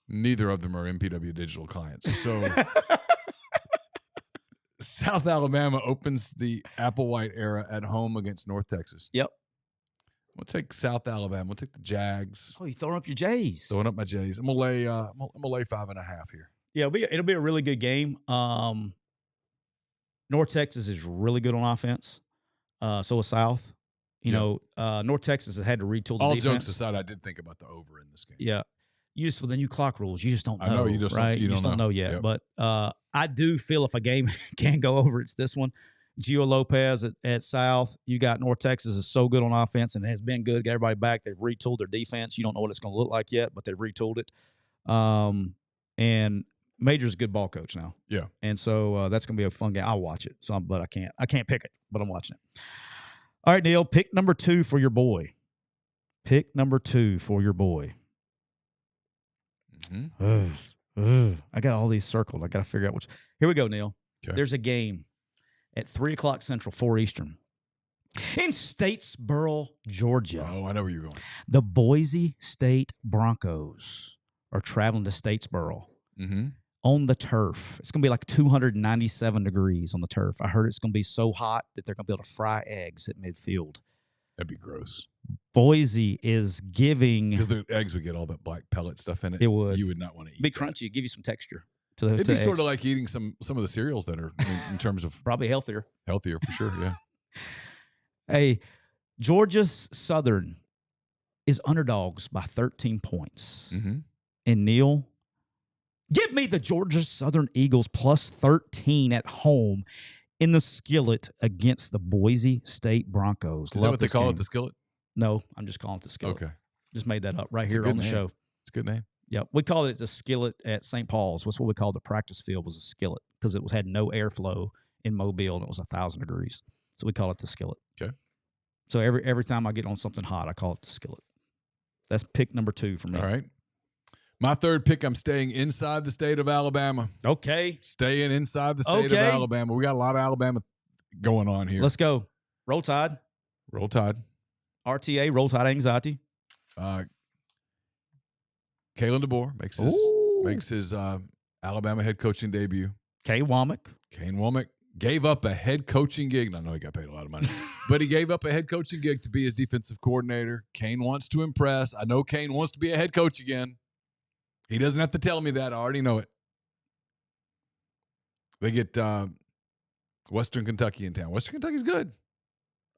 Neither of them are MPW digital clients. So South Alabama opens the Applewhite era at home against North Texas. Yep. We'll take South Alabama. We'll take the Jags. Oh, you throwing up your Jays. Throwing up my Jays. I'm gonna lay 5.5 here. Yeah, it'll be a really good game. North Texas is really good on offense. So is South. You know, North Texas has had to retool the defense. defense. Jokes aside, I did think about the over in this game. Yeah. You just with the new clock rules, you just don't know. I know you just right? Don't, you just don't know yet. Yep. But I do feel if a game can go over, it's this one. Gio Lopez at South. You got North Texas is so good on offense and has been good. Got everybody back. They've retooled their defense. You don't know what it's going to look like yet, but they've retooled it. And Major's a good ball coach now. Yeah. And so that's going to be a fun game. I'll watch it. But I can't pick it, but I'm watching it. All right, Neal, pick number 2 for your boy. Pick number 2 for your boy. Mm-hmm. I got all these circled. I got to figure out which. Here we go, Neal. Okay. There's a game at 3 o'clock Central, 4 Eastern, in Statesboro, Georgia. Oh, I know where you're going. The Boise State Broncos are traveling to Statesboro on the turf. It's going to be like 297 degrees on the turf. I heard it's going to be so hot that they're going to be able to fry eggs at midfield. That'd be gross. Boise is giving because the eggs would get all that black pellet stuff in it. It would. You would not want to eat. Be crunchy. It'd give you some texture. It'd be sort of like eating some of the cereals that are in terms of probably healthier for sure. Yeah. Hey, Georgia Southern is underdogs by 13 points. And Neal, give me the Georgia Southern Eagles plus 13 at home in the skillet against the Boise State Broncos. Is that what they call it, the skillet? No, I'm just calling it the skillet. Okay. Just made that up right here on the show. It's a good name. Yeah, we called it the skillet at St. Paul's. That's what we called the practice field, was a skillet because it had no airflow in Mobile and it was 1,000 degrees. So we call it the skillet. Okay. So every time I get on something hot, I call it the skillet. That's pick number 2 for me. All right. My third pick, I'm staying inside the state of Alabama. Okay. Staying inside the state of Alabama. We got a lot of Alabama going on here. Let's go. Roll Tide. Roll Tide. RTA, Roll Tide Anxiety. Kalen DeBoer makes his Alabama head coaching debut. Kane Womack gave up a head coaching gig. I know he got paid a lot of money, but he gave up a head coaching gig to be his defensive coordinator. Kane wants to impress. I know Kane wants to be a head coach again. He doesn't have to tell me that. I already know it. They get Western Kentucky in town. Western Kentucky's good.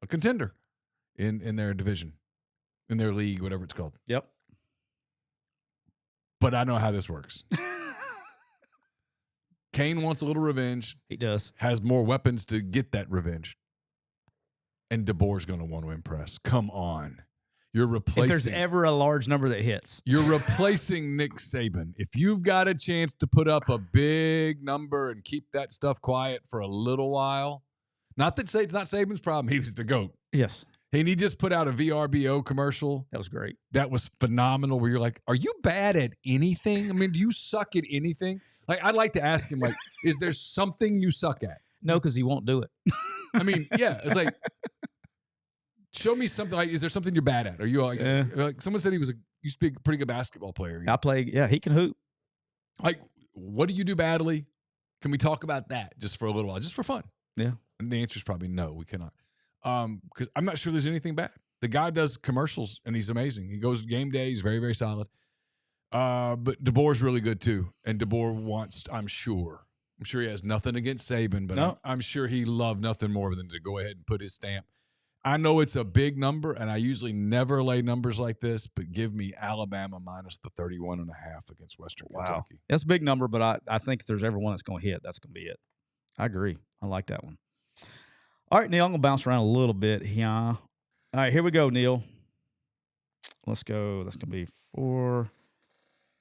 A contender in their division, in their league, whatever it's called. Yep. But I know how this works. Kane wants a little revenge. He does. Has more weapons to get that revenge. And DeBoer's going to want to impress. Come on. You're replacing. If there's ever a large number that hits. You're replacing Nick Saban. If you've got a chance to put up a big number and keep that stuff quiet for a little while, not that it's not Saban's problem. He was the GOAT. Yes. And he just put out a VRBO commercial. That was great. That was phenomenal, where you're like, are you bad at anything? I mean, do you suck at anything? Like, I'd like to ask him, like, is there something you suck at? No, because he won't do it. I mean, yeah. It's like, show me something. Like, is there something you're bad at? Are you like someone said he used to be a pretty good basketball player. I play, he can hoop. Like, what do you do badly? Can we talk about that just for a little while, just for fun? Yeah. And the answer is probably no, we cannot. Because I'm not sure there's anything bad. The guy does commercials, and he's amazing. He goes game day. He's very, very solid. But DeBoer's really good, too. And DeBoer wants, I'm sure he has nothing against Saban, but No. I'm sure he loved nothing more than to go ahead and put his stamp. I know it's a big number, and I usually never lay numbers like this, but give me Alabama minus the 31.5 against Western Kentucky. That's a big number, but I think if there's ever one that's going to hit, that's going to be it. I agree. I like that one. All right, Neal, I'm going to bounce around a little bit here. All right, here we go, Neal. Let's go. That's going to be 4.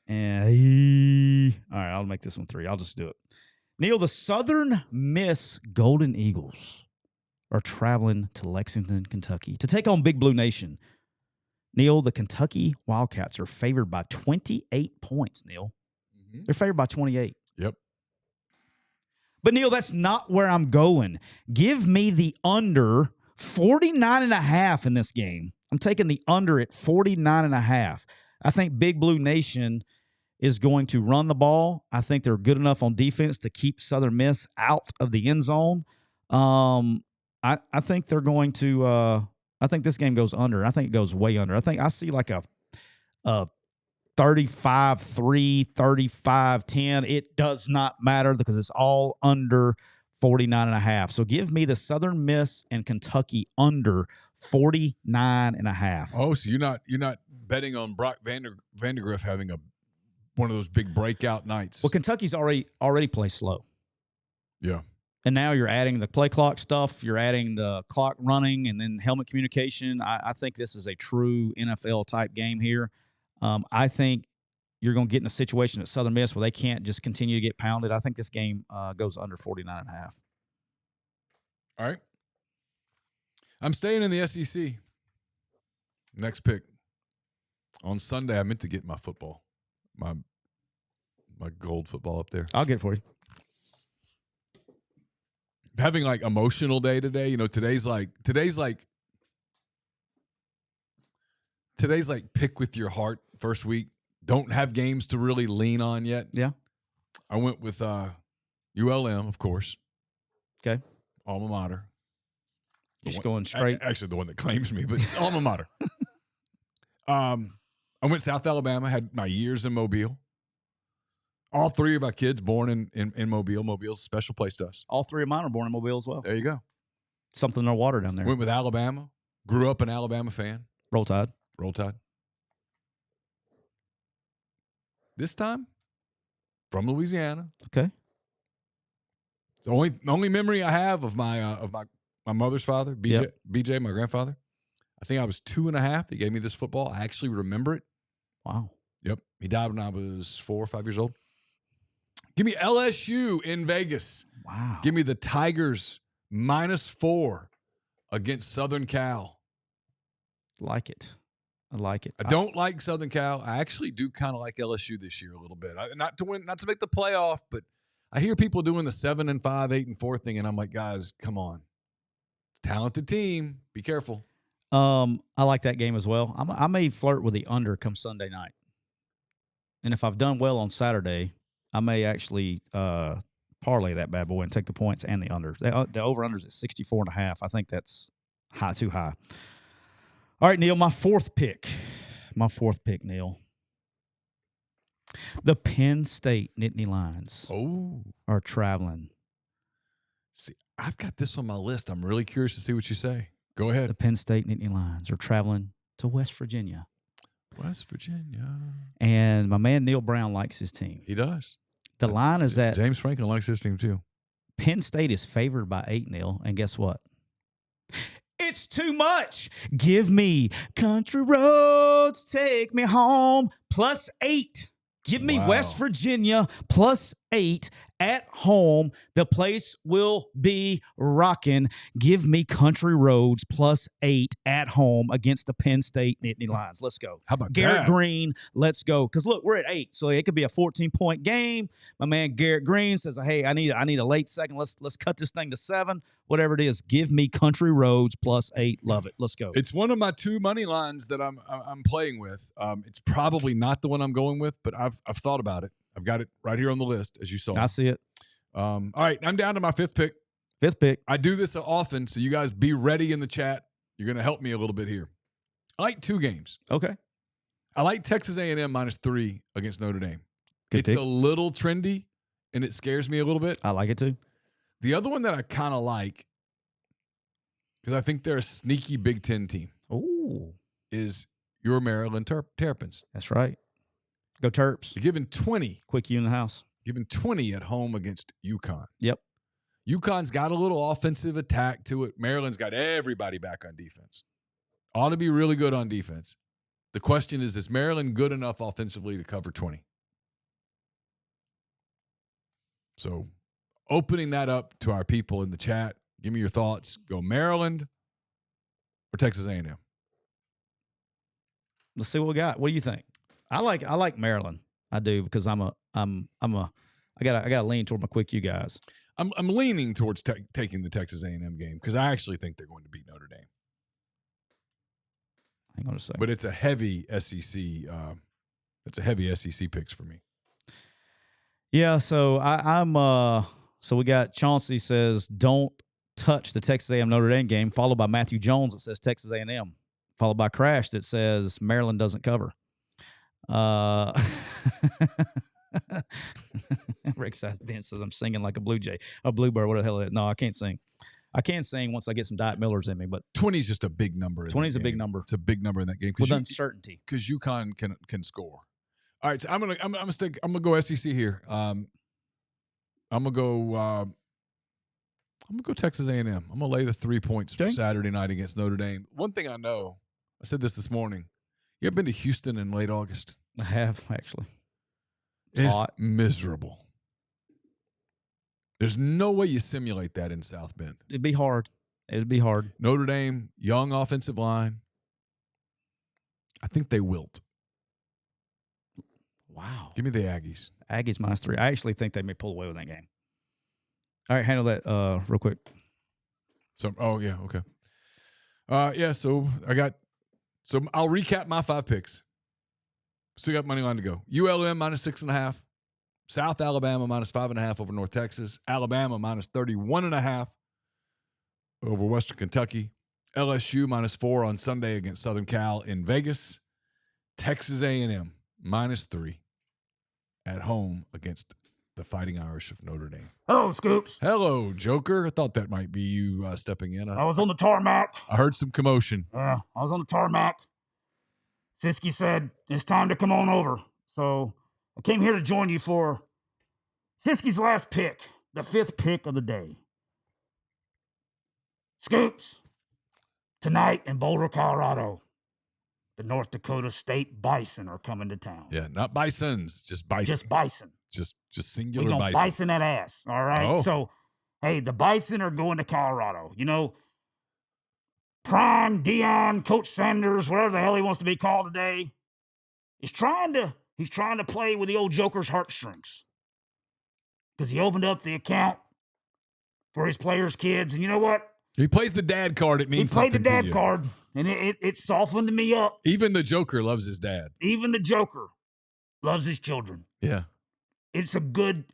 And all right, I'll make this one 3. I'll just do it. Neal, the Southern Miss Golden Eagles are traveling to Lexington, Kentucky to take on Big Blue Nation. Neal, the Kentucky Wildcats are favored by 28 points, Neal. Mm-hmm. They're favored by 28. Yep. But, Neal, that's not where I'm going. Give me the under 49.5 in this game. I'm taking the under at 49.5. I think Big Blue Nation is going to run the ball. I think they're good enough on defense to keep Southern Miss out of the end zone. I think they're going to I think this game goes under. I think it goes way under. I see like a 35-3, 35-10. It does not matter because it's all under 49.5. So give me the Southern Miss and Kentucky under 49.5. Oh, so you're not betting on Brock Vandagriff having one of those big breakout nights. Well, Kentucky's already played slow. Yeah. And now you're adding the play clock stuff. You're adding the clock running and then helmet communication. I think this is a true NFL-type game here. I think you're going to get in a situation at Southern Miss where they can't just continue to get pounded. I think this game goes under 49.5. All right. I'm staying in the SEC. Next pick. On Sunday, I meant to get my football, my gold football up there. I'll get it for you. Having like emotional day today. You know, today's like pick with your heart first week. Don't have games to really lean on yet. Yeah. I went with ULM, of course. Okay. Alma mater. Just going straight. Actually, the one that claims me, but alma mater. I went South Alabama, had my years in Mobile. All 3 of my kids born in Mobile. Mobile's a special place to us. All 3 of mine are born in Mobile as well. There you go. Something in their water down there. Went with Alabama. Grew up an Alabama fan. Roll Tide. Roll Tide. This time, from Louisiana. Okay. The only memory I have of my mother's father, BJ, my grandfather. I think I was 2.5. He gave me this football. I actually remember it. Wow. Yep. He died when I was 4 or 5 years old. Give me LSU in Vegas. Wow. Give me the Tigers -4 against Southern Cal. Like it. I like it. I don't like Southern Cal. I actually do kind of like LSU this year a little bit. Not to win, not to make the playoff, but I hear people doing the 7-5, 8-4 thing, and I'm like, guys, come on. Talented team. Be careful. I like that game as well. I may flirt with the under come Sunday night. And if I've done well on Saturday, I may actually parlay that bad boy and take the points and the under. The over-under is at 64.5. I think that's too high. All right, Neal, my fourth pick, Neal. The Penn State Nittany Lions are traveling. See, I've got this on my list. I'm really curious to see what you say. Go ahead. The Penn State Nittany Lions are traveling to West Virginia. West Virginia. And my man Neal Brown likes his team. He does. The line is that James Franklin likes his team too. Penn State is favored by 8, Neal. And guess what? It's too much. Give me country roads, take me home, +8. Give me West Virginia +8 at home. The place will be rocking. Give me country roads +8 at home against the Penn State Nittany Lions. Let's go. How about Garrett that? Green? Let's go. Because look, we're at 8, so it could be a 14-point game. My man Garrett Green says, "Hey, I need a late second. Let's cut this thing to 7. Whatever it is, give me country roads +8. Love it. Let's go." It's one of my 2 money lines that I'm playing with. It's probably not the one I'm going with, but I've thought about it. I've got it right here on the list, as you saw. I see it. All right, I'm down to my 5th pick. Fifth pick. I do this often, so you guys be ready in the chat. You're going to help me a little bit here. I like 2 games. Okay. I like Texas A&M -3 against Notre Dame. Good It's pick. a little trendy, and it scares me a little bit. I like it too. The other one that I kind of like, because I think they're a sneaky Big Ten team, is your Maryland Terrapins. That's right. Go Terps. They're giving 20. Quick you in the house. Giving 20 at home against UConn. Yep. UConn's got a little offensive attack to it. Maryland's got everybody back on defense. Ought to be really good on defense. The question is Maryland good enough offensively to cover 20? So opening that up to our people in the chat, give me your thoughts. Go Maryland or Texas A&M? Let's see what we got. What do you think? I like Maryland. I do, because I gotta lean toward my quick you guys. I'm leaning towards taking the Texas A&M game because I actually think they're going to beat Notre Dame. Hang on a second. But it's a heavy SEC. It's a heavy SEC picks for me. Yeah. So So we got Chauncey says don't touch the Texas A&M Notre Dame game, followed by Matthew Jones that says Texas A&M, followed by Crash that says Maryland doesn't cover. Rick Ben says I'm singing like a bluebird. What the hell is it? No, I can't sing. I can sing once I get some Diet Millers in me, but 20 is just a big number. 20 is a big number. It's a big number in that game with uncertainty, because UConn can score. All right, so I'm gonna go SEC here. I'm gonna go Texas A&M. I'm gonna lay the 3 points for Saturday night against Notre Dame. One thing I know, I said this morning. You ever been to Houston in late August? I have, actually. It's hot. Miserable. There's no way you simulate that in South Bend. It'd be hard. Notre Dame, young offensive line. I think they wilt. Wow. Give me the Aggies. Aggies -3. I actually think they may pull away with that game. All right, handle that real quick. So, okay. So I'll recap my 5 picks. Still got money line to go. ULM -6.5. South Alabama -5.5 over North Texas. Alabama -31.5 over Western Kentucky. LSU -4 on Sunday against Southern Cal in Vegas. Texas A&M -3 at home against the Fighting Irish of Notre Dame. Hello, Scoops. Hello, Joker. I thought that might be you stepping in. I was on the tarmac. I heard some commotion. Yeah, I was on the tarmac. Siskey said, it's time to come on over. So I came here to join you for Siskey's last pick, the 5th pick of the day. Scoops, tonight in Boulder, Colorado, the North Dakota State Bison are coming to town. Yeah, not Bisons, just Bison. Just Bison. Just singular We're gonna Bison. Bison that ass, all right? Oh. So, hey, the Bison are going to Colorado. You know, Prime, Deion, Coach Sanders, whatever the hell he wants to be called today, he's trying to play with the old Joker's heartstrings. Because he opened up the account for his players' kids, and you know what? He plays the dad card. It means he played the something to dad you. card, and it softened me up. Even the Joker loves his dad. Even the Joker loves his children. Yeah. It's a good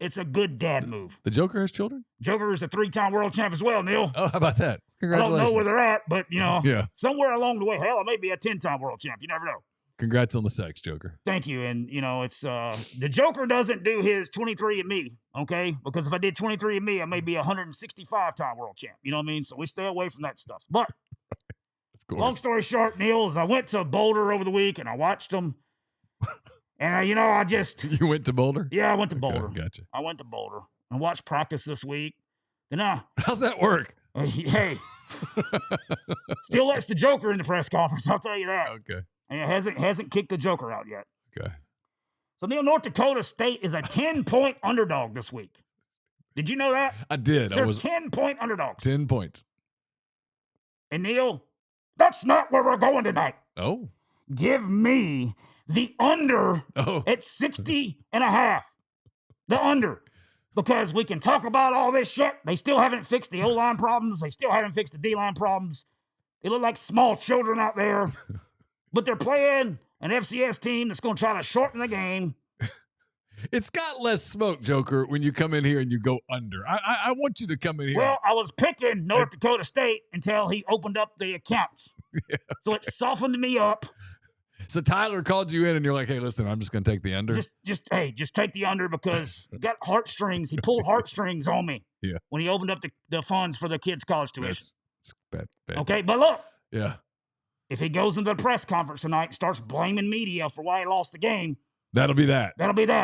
dad move. The Joker has children? Joker is a 3-time world champ as well, Neal. Oh, how about that? I Congratulations. don't know where they're at, but, Yeah. somewhere along the way, hell, it may be a 10-time world champ. You never know. Congrats on the sex, Joker. Thank you. And, it's the Joker doesn't do his 23andMe, okay? Because if I did 23andMe, I may be a 165-time world champ. You know what I mean? So we stay away from that stuff. But long story short, Neal, is I went to Boulder over the week, and I watched them. And, I just... You went to Boulder? Yeah, I went to Boulder. Okay, gotcha. I went to Boulder and watched practice this week. Then How's that work? Hey, still lets the Joker in the press conference, I'll tell you that. Okay. And it hasn't kicked the Joker out yet. Okay. So, Neal, North Dakota State is a 10-point underdog this week. Did you know that? I did. They're I was 10-point underdogs. 10 points. And, Neal, that's not where we're going tonight. Oh. Give me the under at 60.5. The under. Because we can talk about all this shit. They still haven't fixed the O-line problems. They still haven't fixed the D-line problems. They look like small children out there. But they're playing an FCS team that's going to try to shorten the game. It's got less smoke, Joker, when you come in here and you go under. I want you to come in here. Well, I was picking North Dakota State until he opened up the accounts. Yeah, So it softened me up. So Tyler called you in and you're like, hey, listen, I'm just going to take the under. Just take the under because got heartstrings. He pulled heartstrings on me. Yeah. When he opened up the funds for the kids' college tuition. That's bad. Okay, but look. Yeah. If he goes into the press conference tonight and starts blaming media for why he lost the game, that'll be that.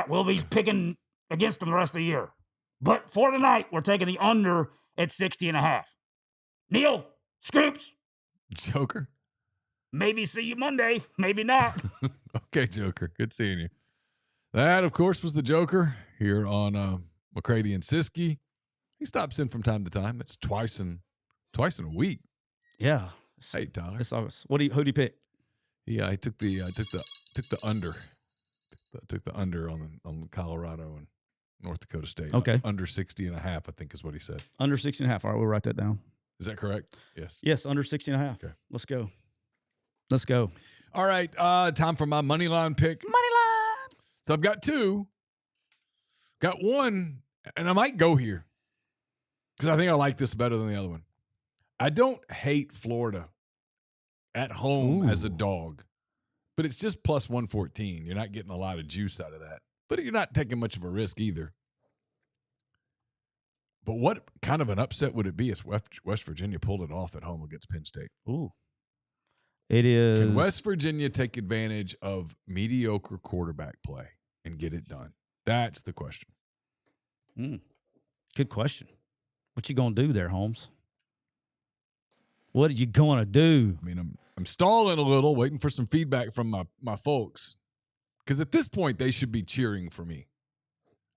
We'll be picking against him the rest of the year. But for tonight, we're taking the under at 60.5. Neal, scoops. Joker. Maybe see you Monday. Maybe not. Okay, Joker. Good seeing you. That, of course, was the Joker here on McCready and Siskey. He stops in from time to time. It's twice in a week. Yeah. Hey, Tyler. It's August. Who do you pick? Yeah, I took the under. Took the under on Colorado and North Dakota State. Okay. Under 60.5, I think is what he said. Under 60.5. All right, we'll write that down. Is that correct? Yes. Yes, under 60.5. Okay. Let's go. Let's go. All right, time for my money line pick. Money line. So I've got two. Got one, and I might go here because I think I like this better than the other one. I don't hate Florida at home as a dog, but it's just plus 114. You're not getting a lot of juice out of that, but you're not taking much of a risk either. But what kind of an upset would it be if West Virginia pulled it off at home against Penn State? Ooh. It is. Can West Virginia take advantage of mediocre quarterback play and get it done? That's the question. Good question. What you going to do there, Holmes? What are you going to do? I mean, I'm stalling a little, waiting for some feedback from my folks. Because at this point, they should be cheering for me.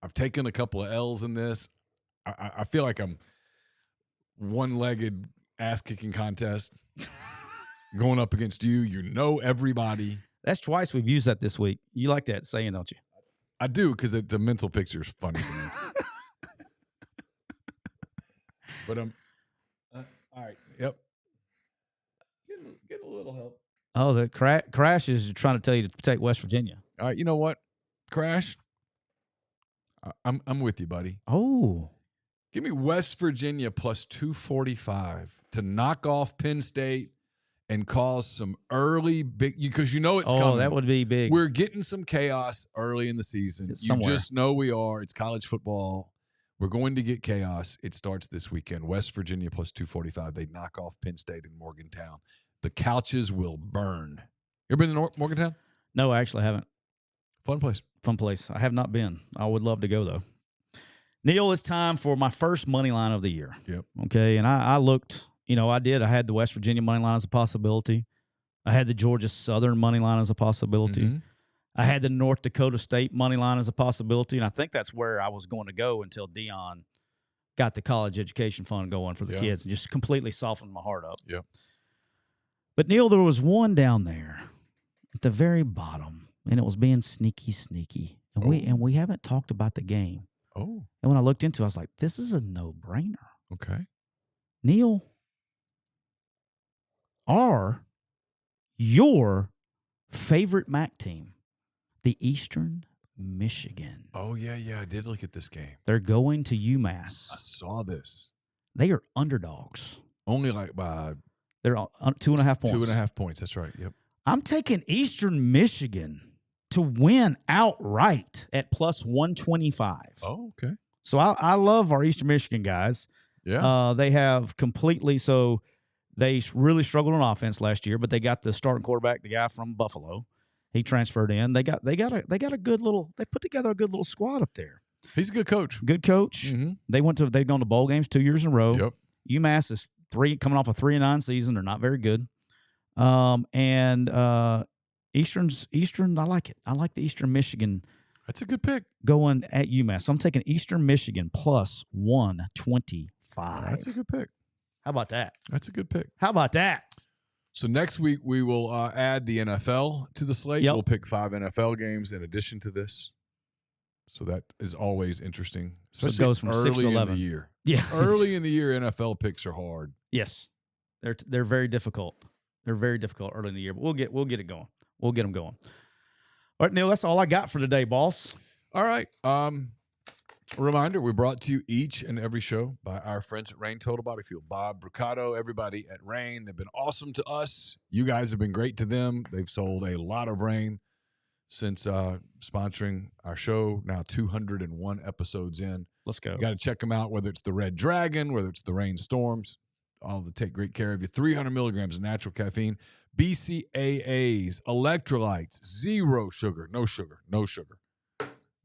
I've taken a couple of L's in this. I feel like I'm one-legged ass-kicking contest going up against you. You know everybody. That's twice we've used that this week. You like that saying, don't you? I do, because it's a mental picture is funny to me. But all right. Yep. Getting a little help. Oh, the Crash is trying to tell you to take West Virginia. All right. You know what, Crash? I'm with you, buddy. Oh. Give me West Virginia plus 245 to knock off Penn State and cause some early big, because you know it's coming. Oh, that would be big. We're getting some chaos early in the season. You just know we are. It's college football. We're going to get chaos. It starts this weekend. West Virginia plus 245. They knock off Penn State in Morgantown. The couches will burn. You ever been to Morgantown? No, I actually haven't. Fun place. Fun place. I have not been. I would love to go, though. Neal, it's time for my first money line of the year. Yep. Okay, and I looked, I had the West Virginia money line as a possibility. I had the Georgia Southern money line as a possibility. Mm-hmm. I had the North Dakota State money line as a possibility, and I think that's where I was going to go until Deion got the college education fund going for the kids and just completely softened my heart up. Yep. But, Neal, there was one down there at the very bottom, and it was being sneaky. And we haven't talked about the game. Oh. And when I looked into it, I was like, this is a no-brainer. Okay. Neal, are your favorite MAC team the Eastern Michigan? Oh, yeah. I did look at this game. They're going to UMass. I saw this. They are underdogs. Only like by They're 2.5 points. 2.5 points. That's right. Yep. I'm taking Eastern Michigan to win outright at plus 125. Oh, okay. So I love our Eastern Michigan guys. Yeah. They have completely – so they really struggled on offense last year, but they got the starting quarterback, the guy from Buffalo. He transferred in. They got a good little – they put together a good little squad up there. He's a good coach. Good coach. Mm-hmm. They've gone to bowl games 2 years in a row. Yep. UMass is coming off a 3-9 season. They're not very good. Eastern, I like it. I like the Eastern Michigan. That's a good pick. Going at UMass. So I'm taking Eastern Michigan plus 125. That's a good pick. How about that? That's a good pick. How about that? So next week we will add the NFL to the slate. Yep. We'll pick 5 NFL games in addition to this. So that is always interesting. So it goes from 6 to 11. In the year. Yeah. Early in the year, NFL picks are hard. Yes. They're very difficult. They're very difficult early in the year, but we'll get it going. We'll get them going. All right, Neal, that's all I got for today, boss. All right. A reminder, we're brought to you each and every show by our friends at Rain Total Body Fuel. Bob Brucato, everybody at Rain. They've been awesome to us. You guys have been great to them. They've sold a lot of Rain since sponsoring our show. Now 201 episodes in. Let's go. You got to check them out, whether it's the Red Dragon, whether it's the Rain Storms. All to take great care of you. 300 milligrams of natural caffeine, BCAAs, electrolytes, zero sugar, no sugar, no sugar.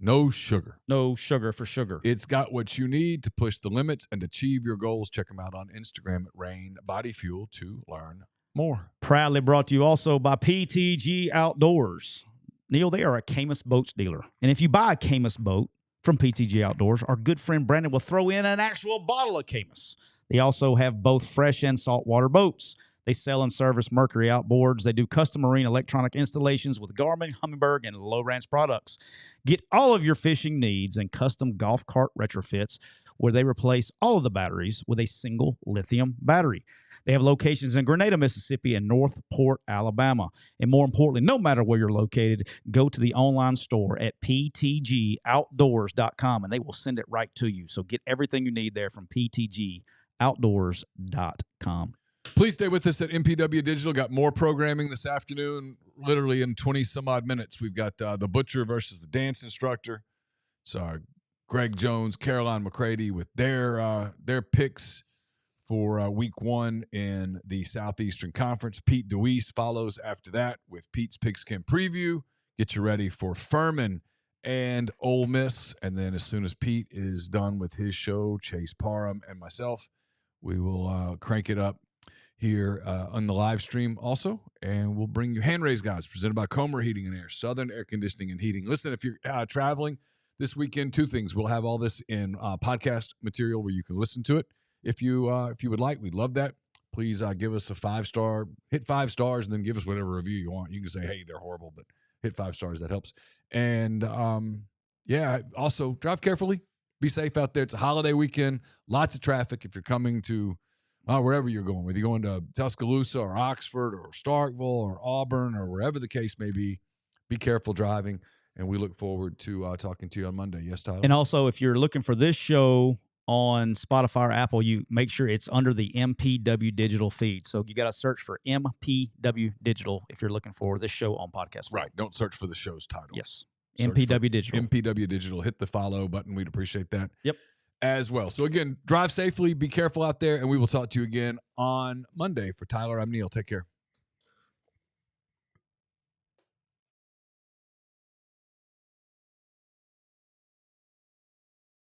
No sugar. No sugar for sugar. It's got what you need to push the limits and achieve your goals. Check them out on Instagram at Rain Body Fuel to learn more. Proudly brought to you also by PTG Outdoors. Neal, they are a Camus Boats dealer. And if you buy a Camus boat from PTG Outdoors, our good friend Brandon will throw in an actual bottle of Camus. They also have both fresh and saltwater boats. They sell and service Mercury outboards. They do custom marine electronic installations with Garmin, Humminbird, and Lowrance products. Get all of your fishing needs and custom golf cart retrofits where they replace all of the batteries with a single lithium battery. They have locations in Grenada, Mississippi, and Northport, Alabama. And more importantly, no matter where you're located, go to the online store at ptgoutdoors.com, and they will send it right to you. So get everything you need there from ptgoutdoors.com. Please stay with us at MPW Digital. Got more programming this afternoon, literally in 20 some odd minutes. We've got the Butcher versus the dance instructor. So Greg Jones, Caroline McCready with their picks for week one in the Southeastern Conference. Pete DeWeese follows after that with Pete's Pigskin Preview. Get you ready for Furman and Ole Miss. And then as soon as Pete is done with his show, Chase Parham and myself, we will crank it up here on the live stream also, and we'll bring you Hand Raise Guys, presented by Comer Heating and Air, Southern Air Conditioning and Heating. Listen, if you're traveling this weekend, two things. We'll have all this in podcast material where you can listen to it. If you would like, we'd love that. Please give us a 5-star, hit 5 stars, and then give us whatever review you want. You can say, hey, they're horrible, but hit 5 stars. That helps. And, also drive carefully. Be safe out there. It's a holiday weekend. Lots of traffic if you're coming to wherever you're going, whether you're going to Tuscaloosa or Oxford or Starkville or Auburn or wherever the case may be. Be careful driving, and we look forward to talking to you on Monday. Yes, Tyler? And also, if you're looking for this show on Spotify or Apple, you make sure it's under the MPW Digital feed. So you got to search for MPW Digital if you're looking for this show on podcast. Right. Don't search for the show's title. Yes. Search MPW Digital. MPW Digital. Hit the follow button. We'd appreciate that. Yep. As well. So again, drive safely, be careful out there, and we will talk to you again on Monday. For Tyler, I'm Neal. Take care.